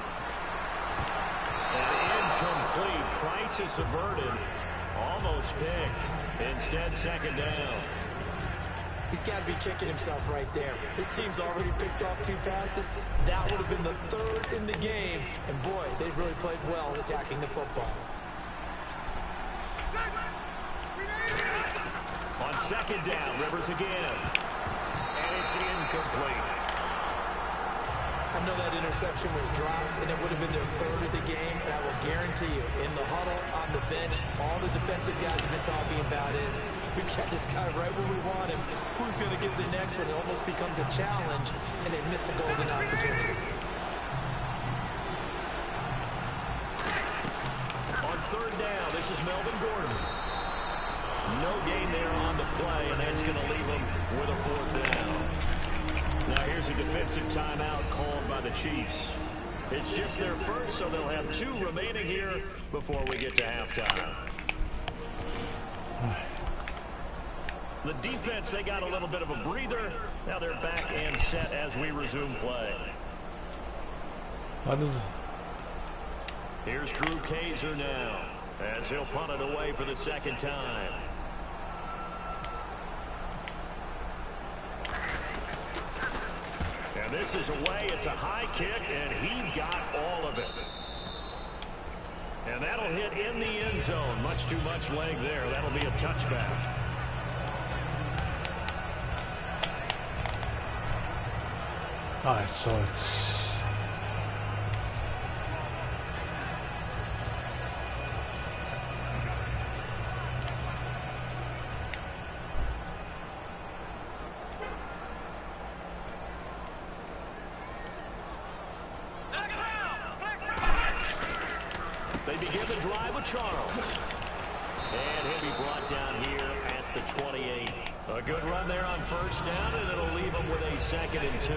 An incomplete. Crisis averted. Almost picked. Instead, second down. He's got to be kicking himself right there. His team's already picked off 2 passes. That would have been the 3rd in the game. And boy, they've really played well attacking the football. On second down, Rivers again. And it's incomplete. I know that interception was dropped, and it would have been their 3rd of the game, and I will guarantee you, in the huddle, on the bench, all the defensive guys have been talking about is, we've got this guy right where we want him. Who's going to get the next one? It almost becomes a challenge, and they missed a golden opportunity. On third down, this is Melvin Gordon. No gain there on the play, and that's going to leave him with a 4th down. Now here's a defensive timeout called by the Chiefs. It's just their first, so they'll have 2 remaining here before we get to halftime. The defense, they got a little bit of a breather. Now they're back and set as we resume play. What is it? Here's Drew Kaiser now, as he'll punt it away for the 2nd time. And this is away. It's a high kick, and he got all of it. And that'll hit in the end zone. Much too much leg there. That'll be a touchback. Alright, so it's... They begin the drive with Charles. And he'll be brought down here at the 28. A good run there on first down, and it'll leave him with a 2nd and 2.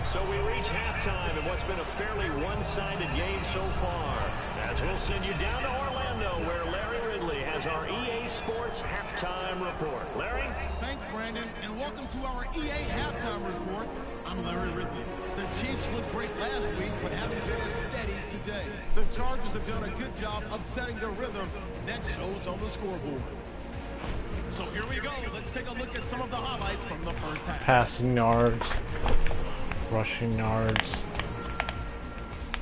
So we reach halftime in what's been a fairly one-sided game so far. As we'll send you down to Orlando, where Larry Ridley has our EA Sports Halftime Report. Larry? Thanks, Brandon, and welcome to our EA Halftime Report. I'm Larry Ridley. The Chiefs looked great last week, but haven't been as steady today. The Chargers have done a good job upsetting their rhythm, and that shows on the scoreboard. So here we go. Let's take a look at some of the highlights from the first half. Passing yards, rushing yards.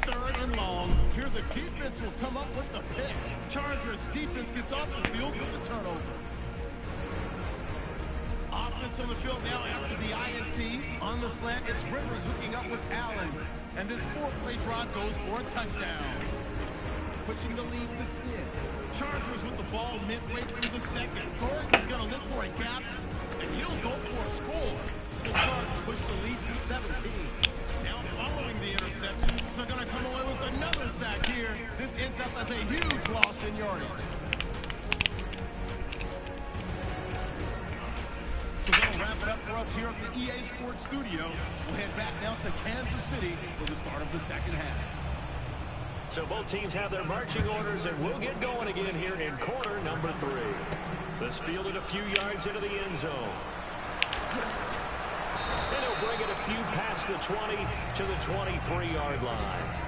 3rd and long. Here the defense will come up with the pick. Chargers defense gets off the field with the turnover. Offense on the field now after the INT. On the slant, it's Rivers hooking up with Allen. And this 4-play drive goes for a touchdown. Pushing the lead to 10. Chargers with the ball midway through the 2nd. Gordon's going to look for a gap, and he'll go for a score. The Chargers push the lead to 17. Now following the interception, they're going to come away with another sack here. This ends up as a huge loss in yardage. So that'll wrap it up for us here at the EA Sports Studio. We'll head back now to Kansas City for the start of the 2nd half. So both teams have their marching orders, and we'll get going again here in quarter number 3. This fielded a few yards into the end zone. And he'll bring it a few past the 20 to the 23-yard line.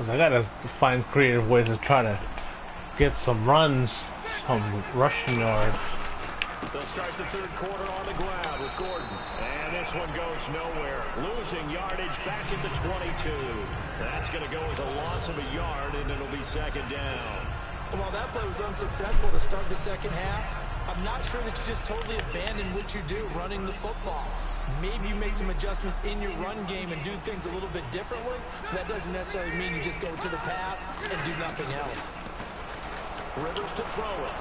I gotta find creative ways to try to get some runs, some rushing yards. They'll start the third quarter on the ground with Gordon. And this one goes nowhere. Losing yardage back at the 22. That's going to go as a loss of a yard, and it'll be second down. Well, that play was unsuccessful to start the second half. I'm not sure that you just totally abandon what you do running the football. Maybe you make some adjustments in your run game and do things a little bit differently. But that doesn't necessarily mean you just go to the pass and do nothing else. Rivers to throw it.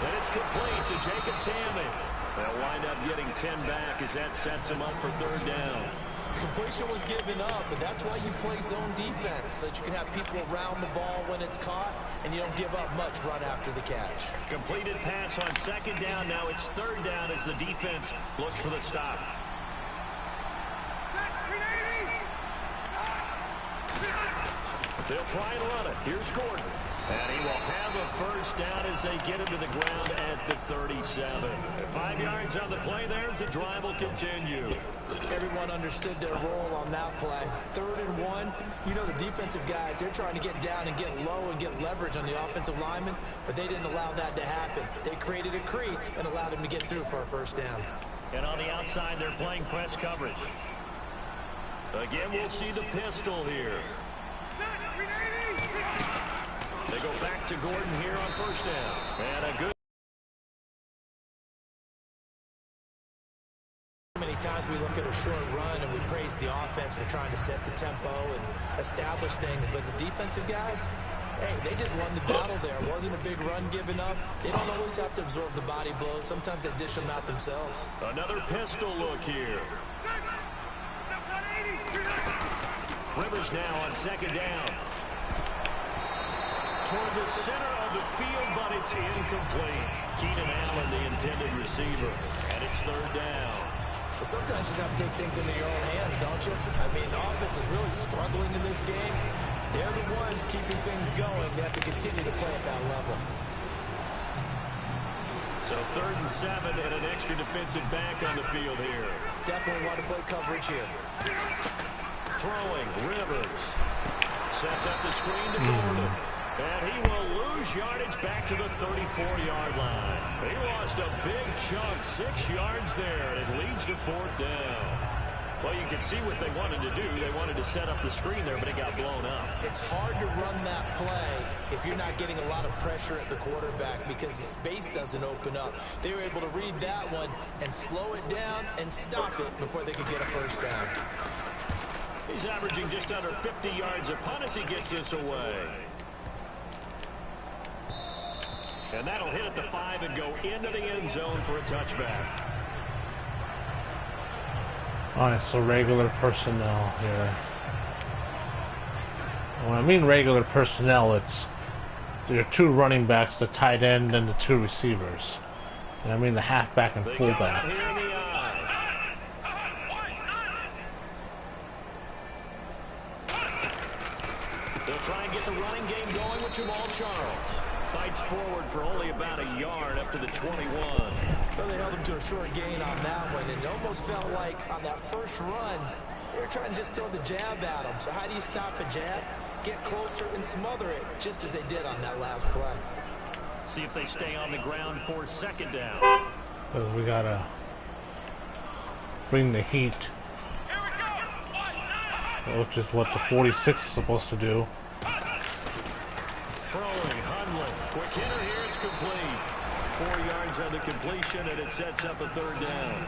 And it's complete to Jacob Tammany. They'll wind up getting 10 back as that sets him up for third down. Completion was given up, but that's why you play zone defense, so that you can have people around the ball when it's caught, and you don't give up much run after the catch. Completed pass on second down. Now it's third down as the defense looks for the stop. They'll try and run it. Here's Gordon. And he will have a first down as they get him to the ground at the 37. 5 yards on the play there as the drive will continue. Everyone understood their role on that play. 3rd and 1. You know the defensive guys, they're trying to get down and get low and get leverage on the offensive lineman, but they didn't allow that to happen. They created a crease and allowed him to get through for a first down. And on the outside, they're playing press coverage. Again, we'll see the pistol here. They go back to Gordon here on first down. And a good... Many times we look at a short run and we praise the offense for trying to set the tempo and establish things, but the defensive guys, hey, they just won the battle there. It wasn't a big run given up. They don't always have to absorb the body blows. Sometimes they dish them out themselves. Another pistol look here. Rivers now on second down. Toward the center of the field, but it's incomplete. Keenan Allen, the intended receiver, and it's third down. Well, sometimes you just have to take things into your own hands, don't you? I mean, the offense is really struggling in this game. They're the ones keeping things going. They have to continue to play at that level. So 3rd and 7 and an extra defensive back on the field here. Definitely want to play coverage here. Throwing, Rivers. Sets up the screen to Gordon. And he will lose yardage back to the 34-yard line. He lost a big chunk, 6 yards there, and it leads to 4th down. Well, you can see what they wanted to do. They wanted to set up the screen there, but it got blown up. It's hard to run that play if you're not getting a lot of pressure at the quarterback because the space doesn't open up. They were able to read that one and slow it down and stop it before they could get a first down. He's averaging just under 50 yards a punt as he gets this away. And that'll hit at the 5 and go into the end zone for a touchback. Alright, so regular personnel here. When I mean regular personnel, it's your 2 running backs, the tight end, and the 2 receivers. And I mean the halfback and fullback. They'll try and get the running game going with Jamal Charles. Fights forward for only about a yard up to the 21. Well, they held him to a short gain on that one, and it almost felt like on that first run, they were trying to just throw the jab at him. So how do you stop a jab? Get closer and smother it, just as they did on that last play. See if they stay on the ground for second down. We gotta bring the heat, which is what the 46 is supposed to do. Throwing, Hundley. Quick hitter here, it's complete. 4 yards on the completion, and it sets up a third down.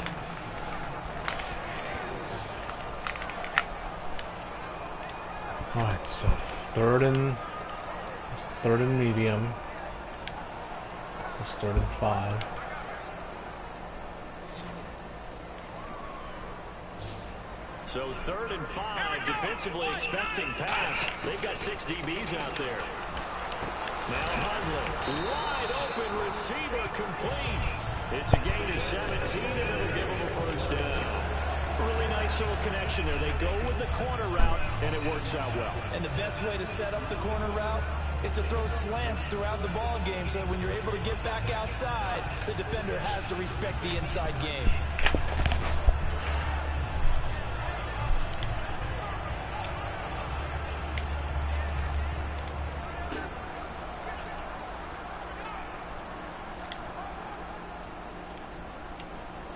Alright, so third and medium. It's 3rd and 5. So 3rd and 5, defensively expecting pass. They've got 6 DBs out there. Now Hundley, wide open receiver, complete. It's a gain of 17, and it'll give them a first down. Really nice little connection there. They go with the corner route, and it works out well. And the best way to set up the corner route is to throw slants throughout the ball game so that when you're able to get back outside, the defender has to respect the inside game.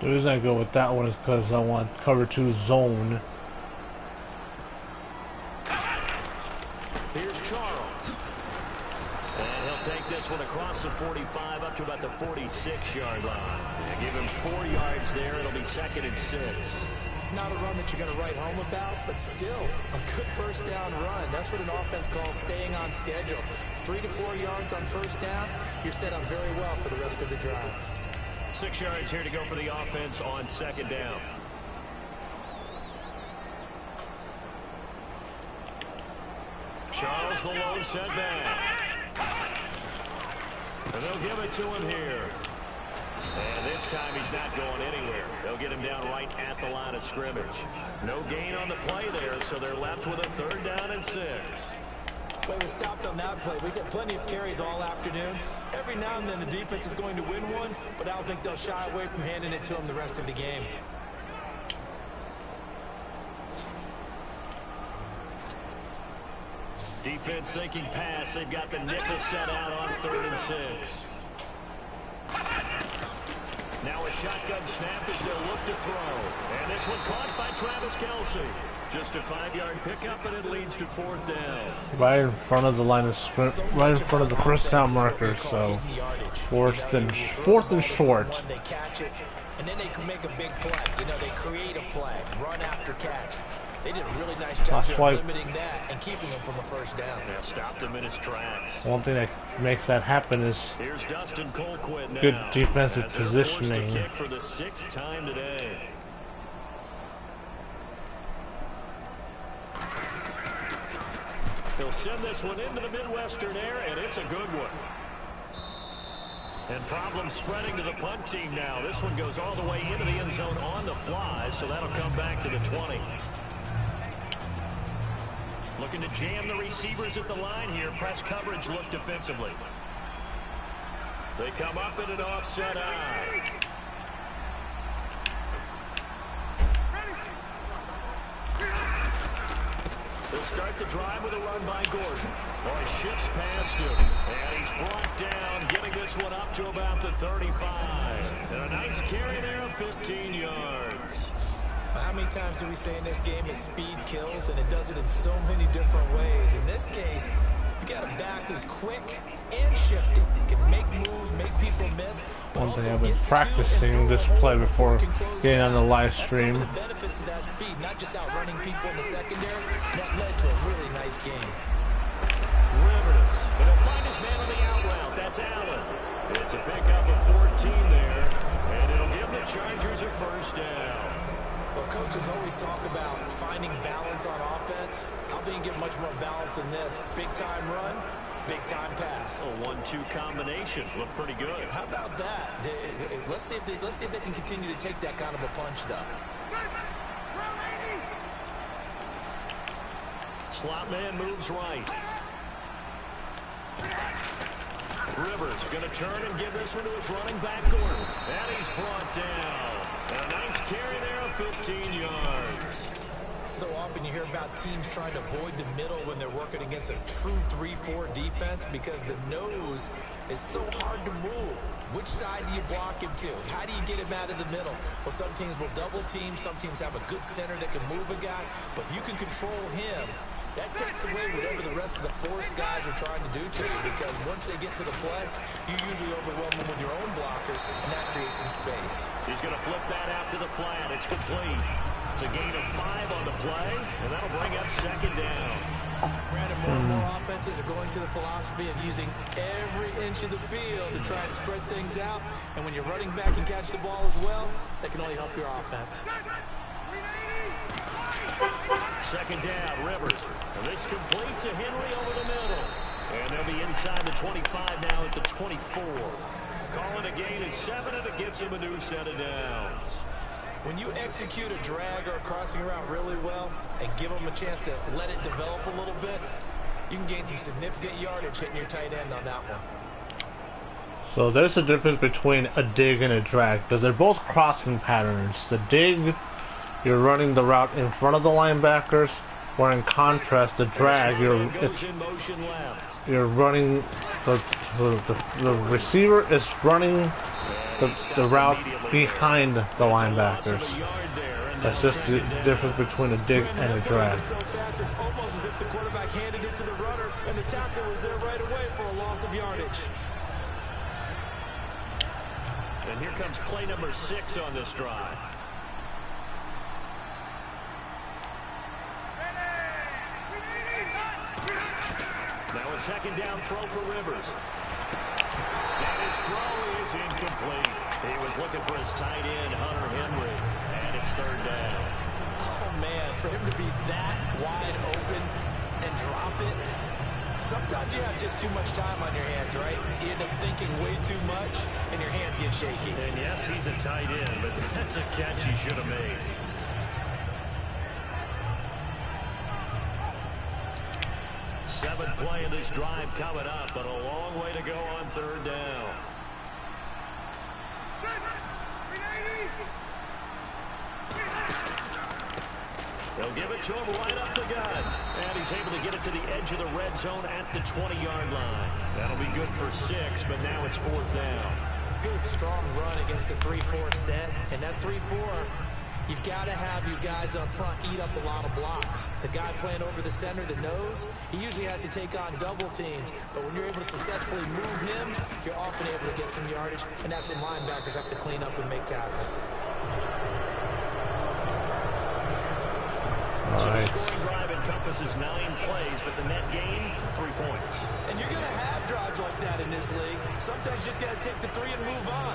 The reason I go with that one is because I want cover 2 zone. Here's Charles. And he'll take this one across the 45 up to about the 46-yard line. And give him 4 yards there. It'll be 2nd and 6. Not a run that you're going to write home about, but still a good first down run. That's what an offense calls staying on schedule. 3 to 4 yards on first down, you're set up very well for the rest of the drive. 6 yards here to go for the offense on 2nd down. Charles, the lone setback. And they'll give it to him here. And this time he's not going anywhere. They'll get him down right at the line of scrimmage. No gain on the play there, so they're left with a 3rd down and 6. Well, we stopped on that play. We've had plenty of carries all afternoon. Every now and then the defense is going to win one, but I don't think they'll shy away from handing it to him the rest of the game. Defense thinking pass. They've got the nickel set out on 3rd and 6. Now a shotgun snap as they'll look to throw. And this one caught by Travis Kelce. Just a 5-yard pickup, and it leads to 4th down. Right in front of the line of scrimmage, right in front of the first down marker, so 4th and short. They catch it, and then they can make a big play. You know, they create a play, run after catch. They did a really nice job of limiting that and keeping him from a first down. Yeah, stopped him in his tracks. One thing that makes that happen is here's Dustin Colquitt now. Good defensive as they're forced positioning. to kick for the 6th time today. They'll send this one into the Midwestern air, and it's a good one. And problems spreading to the punt team now. This one goes all the way into the end zone on the fly, so that'll come back to the 20. Looking to jam the receivers at the line here. Press coverage look defensively. They come up in an offset eye. They'll start the drive with a run by Gordon. Oh, he shifts past him. And he's brought down, getting this one up to about the 35. And a nice carry there of 15 yards. How many times do we say in this game that speed kills, and it does it in so many different ways? In this case, you got a back who's quick and shifty, can make moves, make people miss. One thing I've been practicing this play before getting on the live stream. The benefits of that speed, not just outrunning people in the secondary, that led to a really nice game. Rivers, but he'll find his man on the out route. That's Allen. It's a pickup of 14 there, and it'll give the Chargers a first down. Well, coaches always talk about finding balance on offense. How can you get much more balance than this? Big-time run, big-time pass. A 1-2 combination. Looked pretty good. How about that? Let's see if they can continue to take that kind of a punch, though. Slot man moves right. Rivers going to turn and give this one to his running back, Gordon. And he's brought down. And a nice carry there of 15 yards. So often you hear about teams trying to avoid the middle when they're working against a true 3-4 defense because the nose is so hard to move. Which side do you block him to? How do you get him out of the middle? Well, some teams will double team. Some teams have a good center that can move a guy. But if you can control him, that takes away whatever the rest of the force guys are trying to do to you, because once they get to the play, you usually overwhelm them with your own blockers, and that creates some space. He's going to flip that out to the flat. It's complete. It's a gain of 5 on the play, and that'll bring up 2nd down. Brandon, more and more offenses are going to the philosophy of using every inch of the field to try and spread things out, and when you're running back and catch the ball as well, that can only help your offense. 2nd down, Rivers. And this complete to Henry over the middle. And they'll be inside the 25 now at the 24. Calling a gain of 7, and it gets him a new set of downs. When you execute a drag or a crossing route really well and give them a chance to let it develop a little bit, you can gain some significant yardage hitting your tight end on that one. So there's a difference between a dig and a drag, because they're both crossing patterns. The dig, you're running the route in front of the linebackers, where in contrast, the drag, you're running, the receiver is running the route behind the linebackers. That's just the difference between a dig and a drag. So fast, it's almost as if the quarterback handed it to the runner, and the tackle was there right away for a loss of yardage. And here comes play number 6 on this drive. Now a second down throw for Rivers. And his throw is incomplete. He was looking for his tight end, Hunter Henry. And it's third down. Oh, man, for him to be that wide open and drop it. Sometimes you have just too much time on your hands, right? You end up thinking way too much, and your hands get shaky. And yes, he's a tight end, but that's a catch he should have made. Seventh play of this drive coming up, but a long way to go on third down. They'll give it to him right up the gut. And he's able to get it to the edge of the red zone at the 20-yard line. That'll be good for 6, but now it's fourth down. Good, strong run against the 3-4 set. And that 3-4, you've got to have your guys up front eat up a lot of blocks. The guy playing over the center, the nose, he usually has to take on double teams. But when you're able to successfully move him, you're often able to get some yardage. And that's when linebackers have to clean up and make tackles. So the scoring drive encompasses 9 plays, but the net gain, 3 points. And you're going to have drives like that in this league. Sometimes you just got to take the 3 and move on.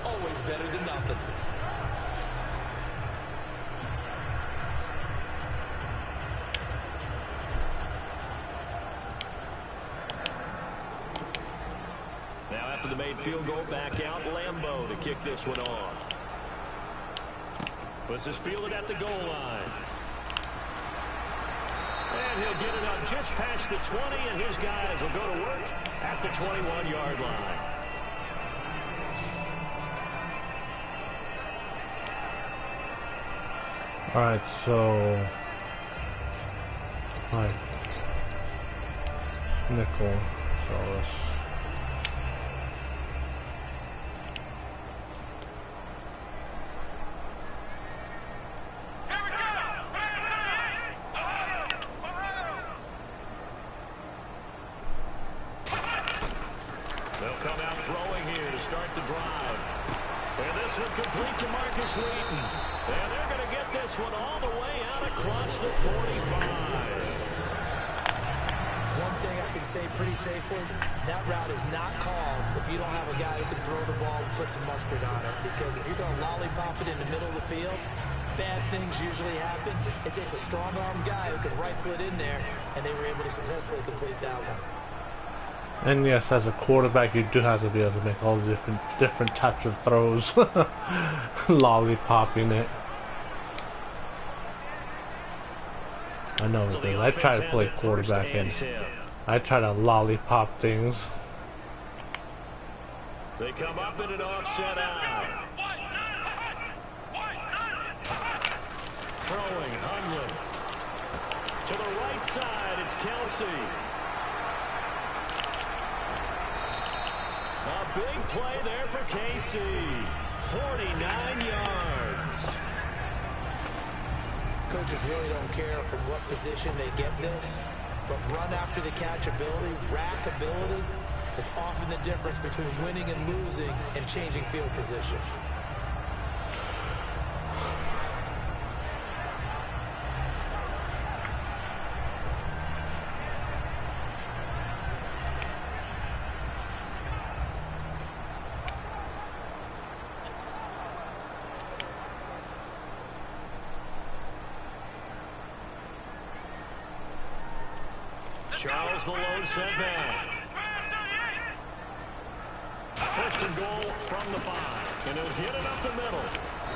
Always better than nothing. Now after the made field goal, back out Lambeau to kick this one off. This is fielded at the goal line. And he'll get it up just past the 20, and his guys will go to work at the 21-yard line. All right, so nickel, so let's complete to Marcus Wheaton. And they're going to get this one all the way out across the 45. One thing I can say pretty safely, that route is not called if you don't have a guy who can throw the ball and put some mustard on it. Because if you're going to lollipop it in the middle of the field, bad things usually happen. It takes a strong-arm guy who can rifle it in there, and they were able to successfully complete that one. And yes, as a quarterback, you do have to be able to make all the different types of throws, lollipopping it. I know it is. I try to play quarterback and I try to lollipop things. They come up in an offset out. Throwing Hundley to the right side. It's Kelsey. A big play there for Casey. 49 yards. Coaches really don't care from what position they get this, but run after the catch ability, rack ability, is often the difference between winning and losing and changing field position. Charles the lone setback. First and goal from the 5. And he'll hit it up the middle.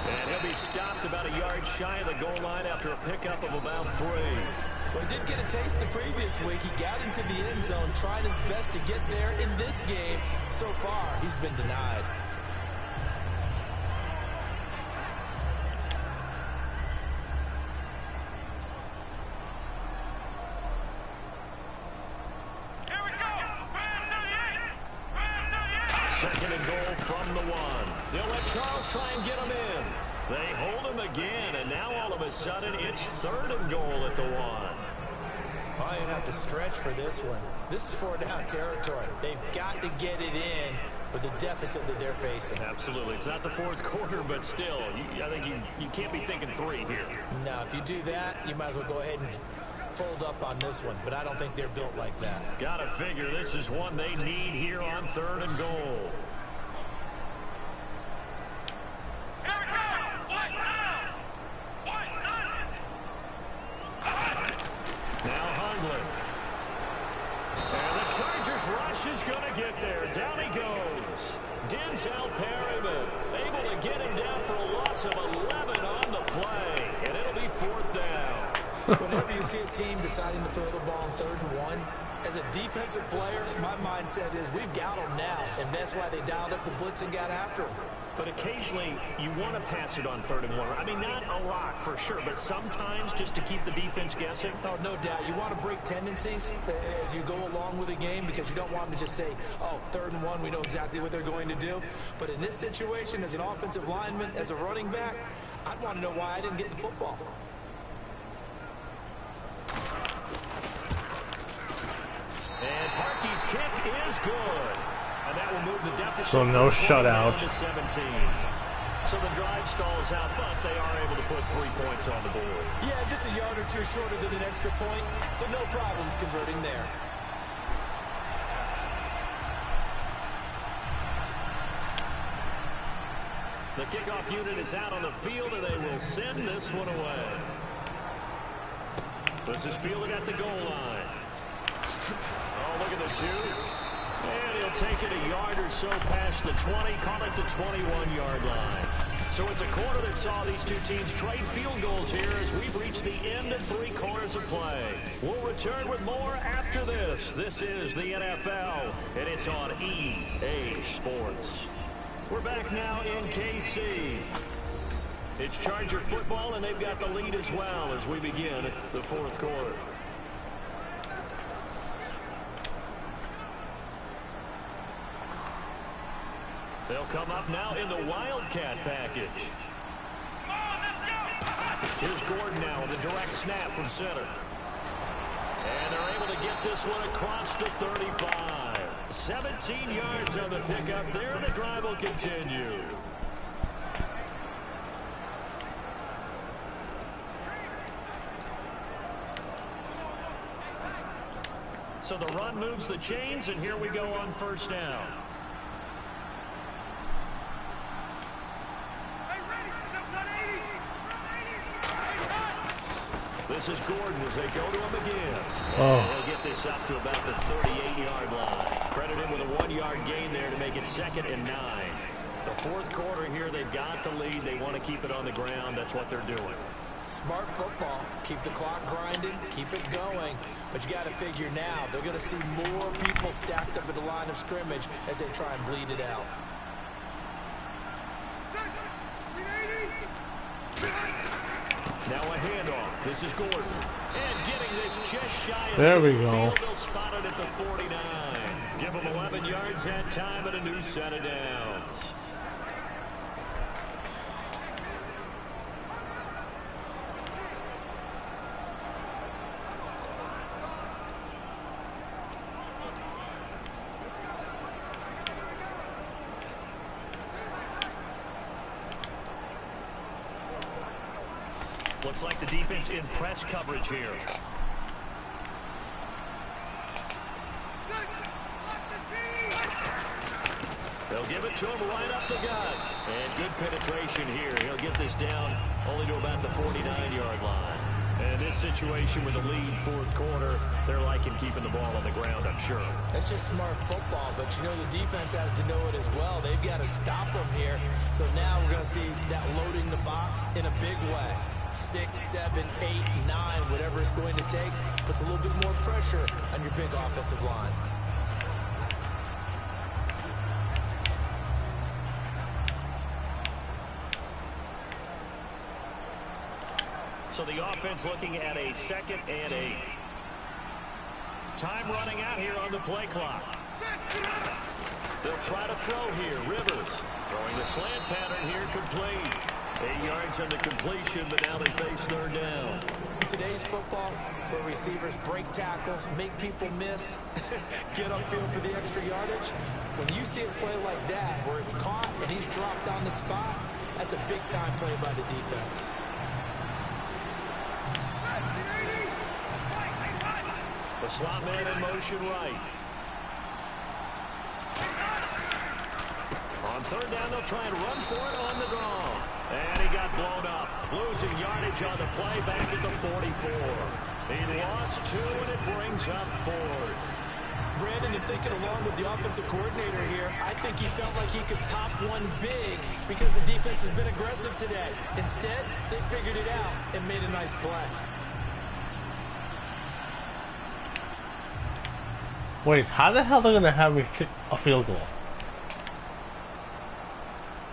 And he'll be stopped about a yard shy of the goal line after a pickup of about 3. Well, he did get a taste the previous week. He got into the end zone, trying his best to get there in this game. So far, he's been denied. Second and goal from the 1. They'll let Charles try and get him in. They hold him again, and now all of a sudden it's 3rd and goal at the 1. Oh, you're going to have to stretch for this one. This is 4-down territory. They've got to get it in with the deficit that they're facing. Absolutely. It's not the 4th quarter, but still, I think you can't be thinking 3 here. No, if you do that, you might as well go ahead and fold up on this one, but I don't think they're built like that. Gotta figure this is one they need here on 3rd and goal. Rush is going to get there. Down he goes. Denzel Perryman able to get him down for a loss of 11 on the play. And it'll be 4th down. Whenever you see a team deciding to throw the ball on 3rd and 1, as a defensive player, my mindset is we've got them now. And that's why they dialed up the blitz and got after him. But occasionally, you want to pass it on 3rd and 1. I mean, not a lot for sure, but sometimes just to keep the defense guessing. Oh, no doubt. You want to break tendencies as you go along with the game because you don't want them to just say, oh, 3rd and 1, we know exactly what they're going to do. But in this situation, as an offensive lineman, as a running back, I'd want to know why I didn't get the football. And Parkey's kick is good. And that will move the deficit. So no shutout. To 17. So the drive stalls out, but they are able to put 3 points on the board. Yeah, just a yard or two shorter than an extra point, but no problems converting there. The kickoff unit is out on the field, and they will send this one away. This is fielded at the goal line. Oh, look at the juke. And he'll take it a yard or so past the 20, call it the 21-yard line. So it's a quarter that saw these two teams trade field goals here as we've reached the end of 3 quarters of play. We'll return with more after this. This is the NFL, and it's on EA Sports. We're back now in KC. It's Charger football, and they've got the lead as well as we begin the 4th quarter. They'll come up now in the Wildcat package. Here's Gordon now with a direct snap from center. And they're able to get this one across the 35. 17 yards on the pickup there, and the drive will continue. So the run moves the chains, and here we go on 1st down. This is Gordon as they go to him again. Oh. They'll get this up to about the 38-yard line. Credit him with a 1-yard gain there to make it 2nd and 9. The 4th quarter here, they've got the lead. They want to keep it on the ground. That's what they're doing. Smart football. Keep the clock grinding. Keep it going. But you got to figure now, they're going to see more people stacked up at the line of scrimmage as they try and bleed it out. Now a handoff. This is Gordon. And getting this just shy of there we the go. field. They'll spot it at the 49. Give them 11 yards that time and a new set of downs. Looks like the defense in press coverage here. They'll give it to him right up the gut. And good penetration here. He'll get this down only to about the 49-yard line. And this situation with a lead 4th quarter, they're liking keeping the ball on the ground, I'm sure. That's just smart football, but you know the defense has to know it as well. They've got to stop them here. So now we're going to see that loading the box in a big way. 6, 7, 8, 9, whatever it's going to take, puts a little bit more pressure on your big offensive line. So the offense looking at a 2nd and 8. Time running out here on the play clock. They'll try to throw here. Rivers throwing the slant pattern here complete. 8 yards on the completion, but now they face third down. In today's football, where receivers break tackles, make people miss, get upfield for the extra yardage, when you see a play like that where it's caught and he's dropped on the spot, that's a big-time play by the defense. The slot man in motion right. On third down, they'll try and run for it on the draw. And he got blown up. Losing yardage on the play back at the 44. He lost 2, and it brings up 4th. Brandon, and thinking along with the offensive coordinator here, I think he felt like he could pop one big because the defense has been aggressive today. Instead, they figured it out and made a nice play. Wait, how the hell are they gonna have me kick a field goal?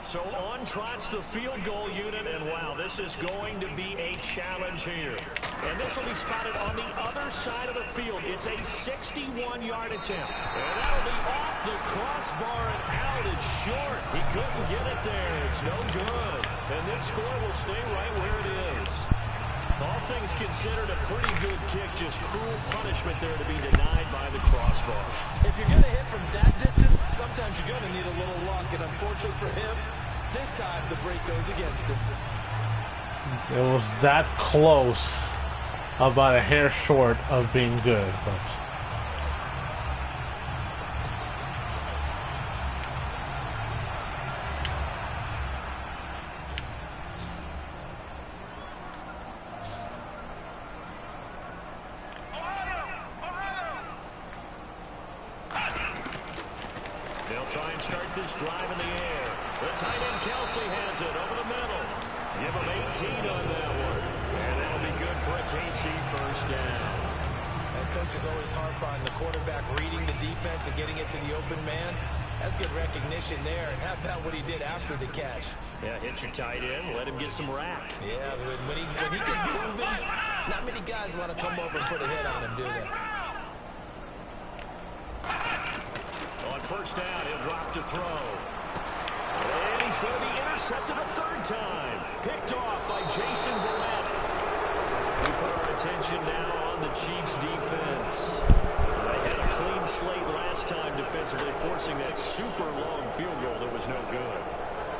So on trots the field goal unit, and wow, this is going to be a challenge here. And this will be spotted on the other side of the field. It's a 61-yard attempt. And that'll be off the crossbar and out. It's short. He couldn't get it there. It's no good. And this score will stay right where it is. All things considered, a pretty good kick. Just cruel punishment there to be denied by the crossbar. If you're going to hit from that distance, sometimes you're going to need a little luck. And unfortunately for him, this time the break goes against him. It was that close, about a hair short of being good, but... They'll try and start this drive in the air. The tight end Kelsey has it over the middle. Give him 18 on that one. And that'll be good for a KC first down. And coaches always harp on the quarterback reading the defense and getting it to the open man. That's good recognition there. And how about what he did after the catch? Yeah, hit your tight end, let him get some rack. Yeah, when he gets moving, not many guys want to come over and put a hit on him, do they? On first down, he'll drop to throw. And he's going to be intercepted a third time. Picked off by Jason Verrett. We put our attention now on the Chiefs' defense. They had a clean slate last time defensively, forcing that super long field goal that was no good.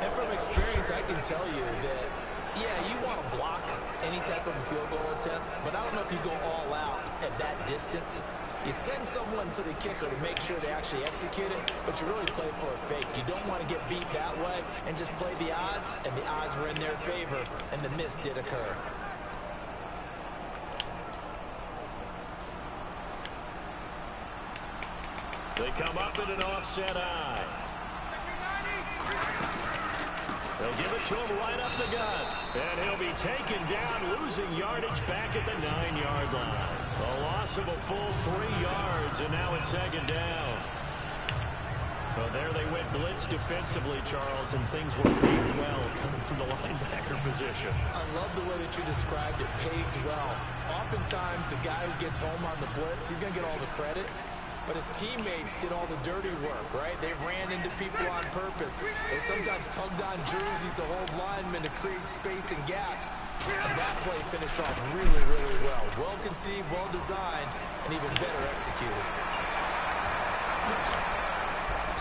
And from experience, I can tell you that, yeah, you want to block any type of a field goal attempt, but I don't know if you go all out at that distance. You send someone to the kicker to make sure they actually execute it, but you really play for a fake. You don't want to get beat that way and just play the odds, and the odds were in their favor, and the miss did occur. They come up in an offset eye. They'll give it to him right up the gut. And he'll be taken down, losing yardage back at the 9-yard line. A loss of a full 3 yards, and now it's second down. Well, there they went blitz defensively, Charles, and things were paved well coming from the linebacker position. I love the way that you described it, paved well. Oftentimes, the guy who gets home on the blitz, he's going to get all the credit. But his teammates did all the dirty work, right? They ran into people on purpose. They sometimes tugged on jerseys to hold linemen to create space and gaps. And that play finished off really, really well. Well conceived, well designed, and even better executed.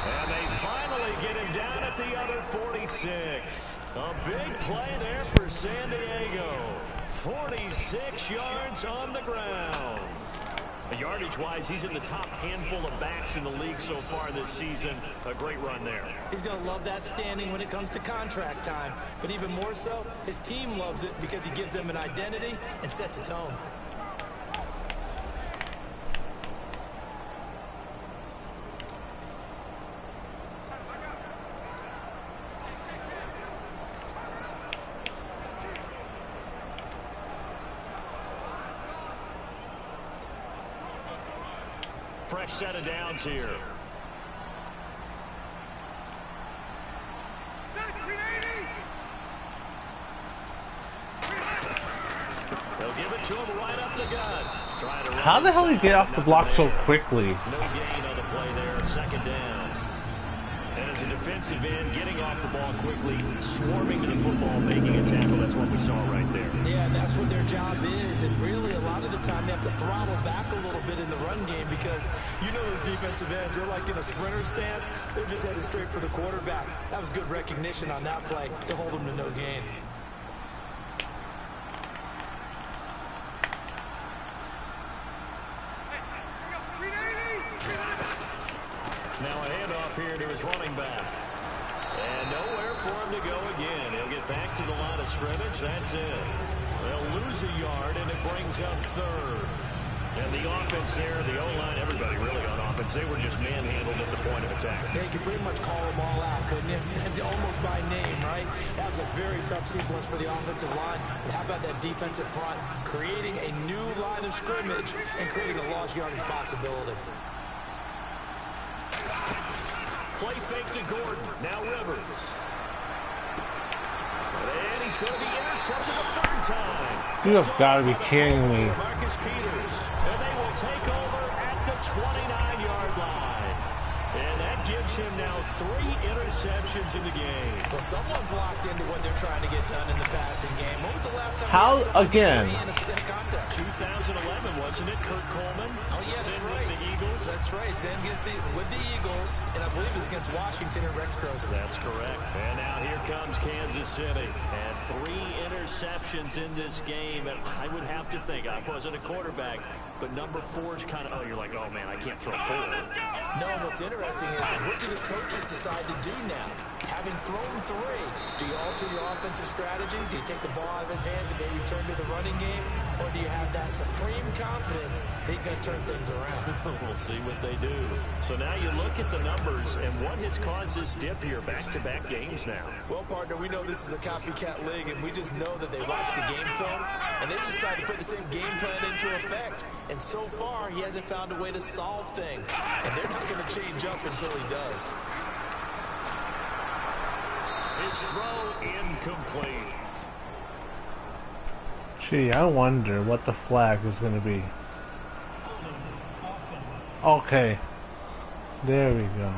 And they finally get him down at the other 46. A big play there for San Diego. 46 yards on the ground. Yardage-wise, he's in the top handful of backs in the league so far this season. A great run there. He's going to love that standing when it comes to contract time. But even more so, his team loves it because he gives them an identity and sets a tone. Fresh set of downs here. They'll give it to him right up the gut. How the hell did he get off the block so quickly? No gain on the play there. Second down. And as a defensive end, getting off the ball quickly, swarming to the football, making a tackle, that's what we saw right there. Yeah, and that's what their job is. And really, a lot of the time, they have to throttle back a little bit in the run game because you know those defensive ends, they're like in a sprinter stance. They're just headed straight for the quarterback. That was good recognition on that play to hold them to no gain. Now a handoff here to his running back. And nowhere for him to go again. He'll get back to the line of scrimmage. That's it. They'll lose a yard, and it brings up third. And the offense there, the O-line, everybody really on offense, they were just manhandled at the point of attack. Yeah, you could pretty much call them all out, couldn't you? And almost by name, right? That was a very tough sequence for the offensive line. But how about that defensive front? Creating a new line of scrimmage and creating a lost yardage possibility. Play fake to Gordon. Now Rivers. And he's going to be intercepted a third time. You have got to be kidding me. Marcus Peters. And they will take over at the 29-yard line. And that gives him now 3 interceptions in the game. Well, someone's locked into what they're trying to get done in the passing game. When was the last time? How again? In a contest? 2011, wasn't it? Kurt Coleman. Oh yeah, that's then right. With the Eagles. That's right. Then with the Eagles, and I believe it's against Washington and Rex Gross. That's correct. And now here comes Kansas City. And 3 interceptions in this game. And I would have to think, I wasn't a quarterback, but number 4 is kind of, oh, you're like, oh man, I can't throw 4. No, what's interesting is what do the coaches decide to do now? Having thrown 3, do you alter your offensive strategy? Do you take the ball out of his hands and maybe turn to the running game? Or do you have that supreme confidence that he's going to turn things around? We'll see what they do. So now you look at the numbers and what has caused this dip here, back-to-back games now. Well, partner, we know this is a copycat league, and we just know that they watch the game film, and they just decide to put the same game plan into effect. And so far, he hasn't found a way to solve things. And they're not going to change up until he does. His throw incomplete. Gee, I wonder what the flag is going to be. Okay. There we go.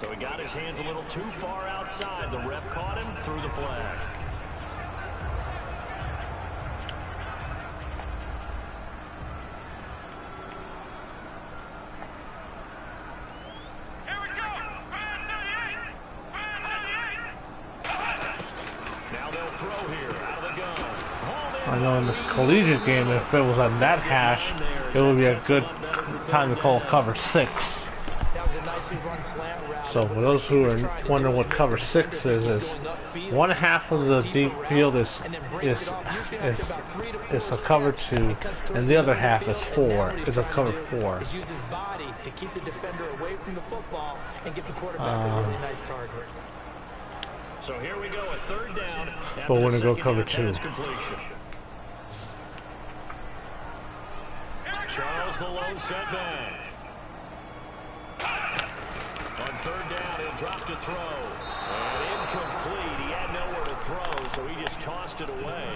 So he got his hands a little too far outside. The ref caught him, threw the flag. I know in the collegiate game, if it was on that hash, it would be a good time to call cover 6. So for those who are wondering what cover 6 is 1/2 of the deep field is a cover 2, and the other half is 4. Is a cover 4. Uses body to keep the defender away from the football and give the quarterback a really nice target. So here we go, a third down. But we're gonna go cover 2. Charles the lone setback. On third down, he'll drop to throw. And incomplete. He had nowhere to throw, so he just tossed it away.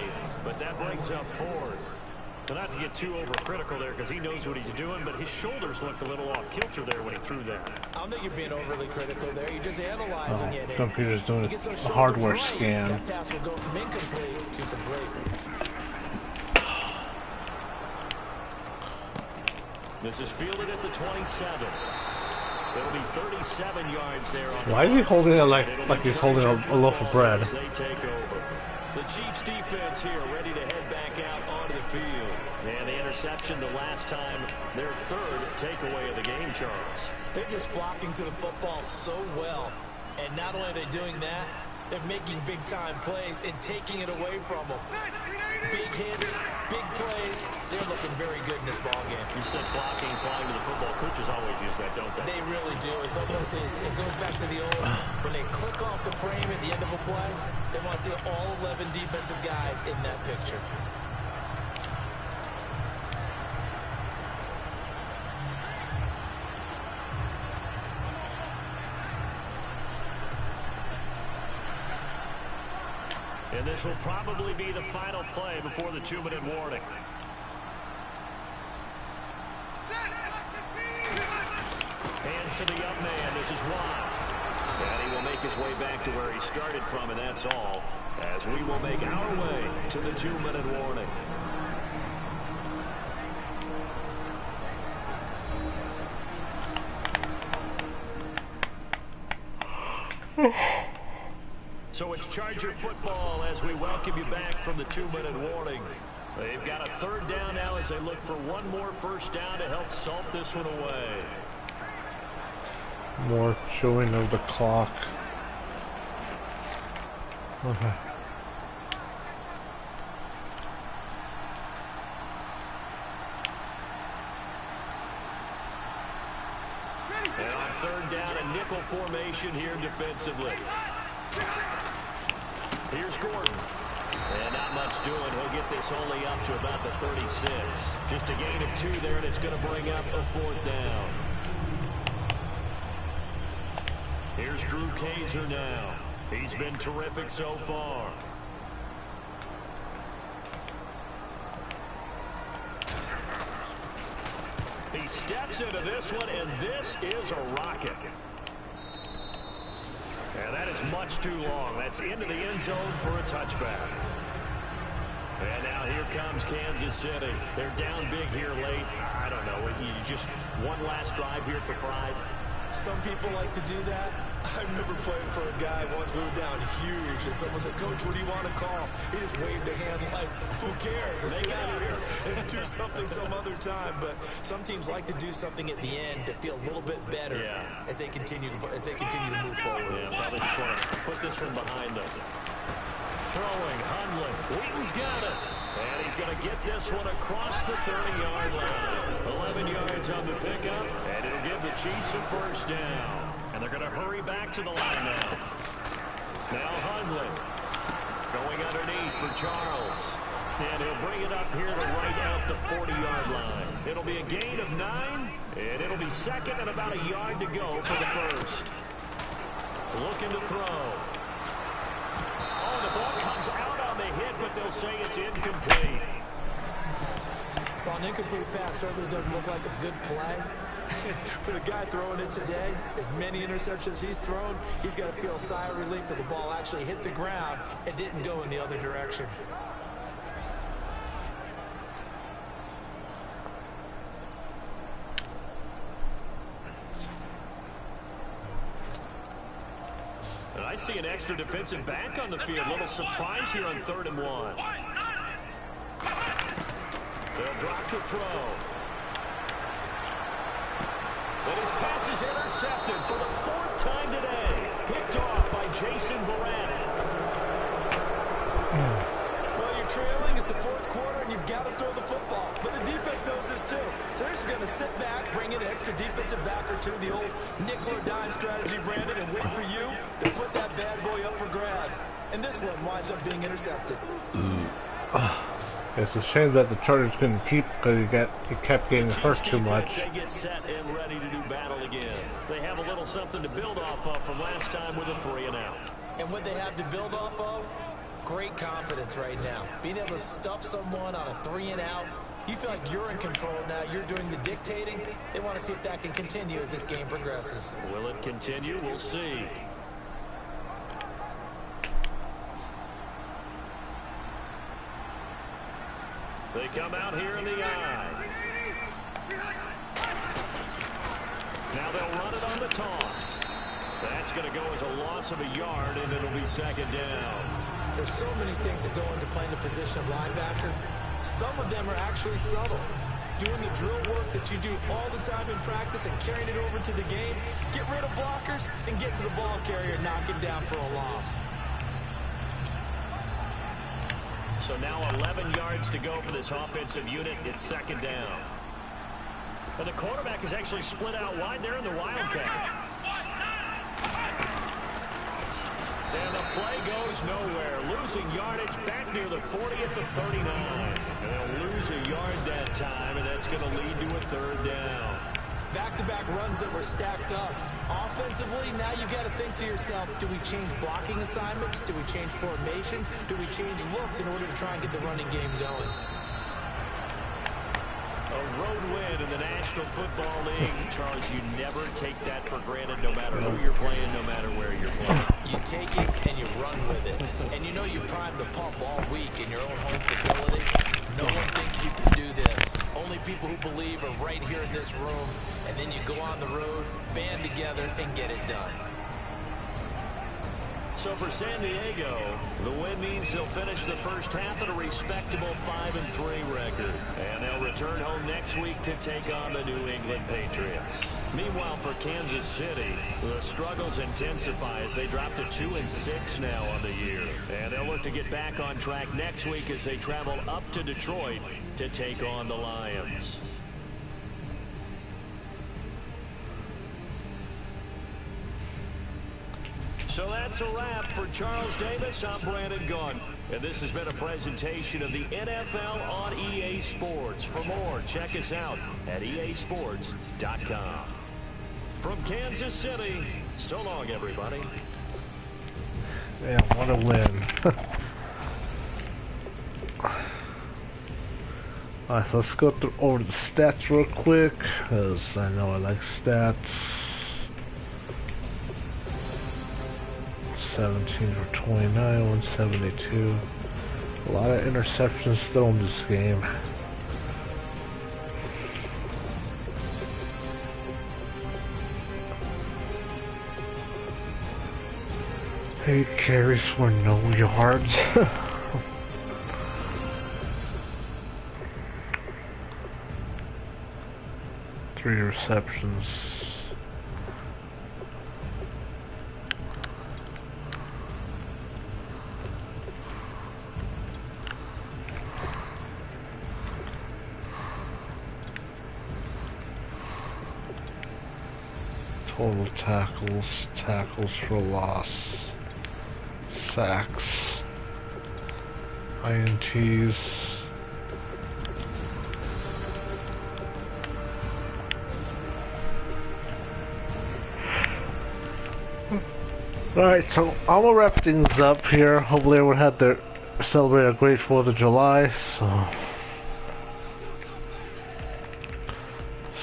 But that brings up 4th. But not to get too overcritical there because he knows what he's doing, but his shoulders looked a little off kilter there when he threw that. I don't think you're being overly critical there. You're just analyzing it. Computer's doing a hardware scan. That pass will go from incomplete to complete. This is fielded at the 27. It'll be 37 yards there. Why is he holding it like he's holding a loaf of bread? As they take over. The Chiefs defense here ready to head back out onto the field. And the interception the last time, their 3rd takeaway of the game, Charles. They're just flocking to the football so well. And not only are they doing that, they're making big-time plays and taking it away from them. Big hits, big plays. They're looking very good in this ball game. You said flocking, flying to the football. Coaches always use that, don't they? They really do. It's almost, it goes back to the old, when they click off the frame at the end of a play, they want to see all 11 defensive guys in that picture. And this will probably be the final play before the 2-minute warning. Hands to the up man. This is wide. And he will make his way back to where he started from, and that's all. As we will make our way to the 2-minute warning. So it's Charger football as we welcome you back from the 2-minute warning. They've got a third down now as they look for one more first down to help salt this one away. More chewing of the clock. Okay. And on third down, a nickel formation here defensively. Here's Gordon. And not much doing. He'll get this only up to about the 36. Just a gain of 2 there, and it's going to bring up a 4th down. Here's Drew Kaiser now. He's been terrific so far. He steps into this one, and this is a rocket. And that is much too long. That's into the end zone for a touchback. And now here comes Kansas City. They're down big here late. I don't know. You just one last drive here for pride. Some people like to do that. I remember playing for a guy once. We were down huge, and someone said, "Coach, what do you want to call?" He just waved a hand like, "Who cares? Let's get out of here and do something some other time." But some teams like to do something at the end to feel a little bit better as they continue to move forward. Yeah, probably just want to put this one behind them. Throwing, Hundley. Wheaton's got it. And he's going to get this one across the 30-yard line. 11 yards on the pickup, and it'll give the Chiefs a first down. And they're going to hurry back to the line now. Now Hundley going underneath for Charles. And he'll bring it up here to right out the 40-yard line. It'll be a gain of 9, and it'll be second and about a yard to go for the first. Looking to throw. Oh, the ball comes out on the hit, but they'll say it's incomplete. Well, an incomplete pass certainly doesn't look like a good play. For the guy throwing it today, as many interceptions he's thrown, he's got to feel a sigh of relief that the ball actually hit the ground and didn't go in the other direction. And I see an extra defensive back on the field. Little surprise here on 3rd and 1. They'll drop the throw. And his pass is intercepted for the 4th time today. Picked off by Jason Verrett. Well, you're trailing. It's the 4th quarter, and you've got to throw the football. But the defense knows this, too. So they're just going to sit back, bring in an extra defensive back or two, the old nickel or dime strategy, Brandon, and wait for you to put that bad boy up for grabs. And this one winds up being intercepted. It's a shame that the Chargers couldn't keep because he kept getting hurt too much. They get set and ready to do battle again. They have a little something to build off of from last time with a 3-and-out. And what they have to build off of? Great confidence right now. Being able to stuff someone on a 3-and-out. You feel like you're in control now. You're doing the dictating. They want to see if that can continue as this game progresses. Will it continue? We'll see. They come out here in the eye. Now they'll run it on the toss. That's going to go as a loss of a yard, and it'll be 2nd down. There's so many things that go into playing the position of linebacker. Some of them are actually subtle. Doing the drill work that you do all the time in practice and carrying it over to the game. Get rid of blockers and get to the ball carrier and knock him down for a loss. So now 11 yards to go for this offensive unit. It's 2nd down. And the quarterback is actually split out wide there in the Wildcat. And the play goes nowhere. Losing yardage back near the 40 at the 39. And they'll lose a yard that time, and that's going to lead to a 3rd down. Back-to-back runs that were stacked up. Offensively, now you've got to think to yourself, do we change blocking assignments? Do we change formations? Do we change looks in order to try and get the running game going? A road win in the National Football League. Charles, you never take that for granted, no matter who you're playing, no matter where you're playing. You take it and you run with it. And you know you primed the pump all week in your own home facility. No one thinks we can do this. Only people who believe are right here in this room. And then you go on the road, band together, and get it done. So for San Diego, the win means they'll finish the first half at a respectable 5-3 record. And they'll return home next week to take on the New England Patriots. Meanwhile, for Kansas City, the struggles intensify as they drop to 2-6 now on the year. And they'll look to get back on track next week as they travel up to Detroit to take on the Lions. So that's a wrap for Charles Davis. I'm Brandon Gunn. And this has been a presentation of the NFL on EA Sports. For more, check us out at easports.com. From Kansas City, so long, everybody. Yeah, what a win. Alright, so let's go over the stats real quick, because I know I like stats. 17 for 29, 172. A lot of interceptions thrown this game. Eight carries for no yards. 3 receptions. Total tackles for loss, sacks, INTs, Alright, so I'm gonna wrap things up here. Hopefully everyone had their celebrate a great 4th of July. So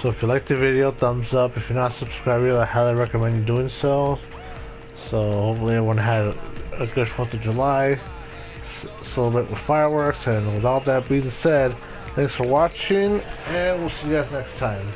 if you like the video, thumbs up. If you're not subscribed yet, I highly recommend you doing so. So hopefully everyone had a good 4th of July. Celebrate with fireworks. And with all that being said, thanks for watching, and we'll see you guys next time.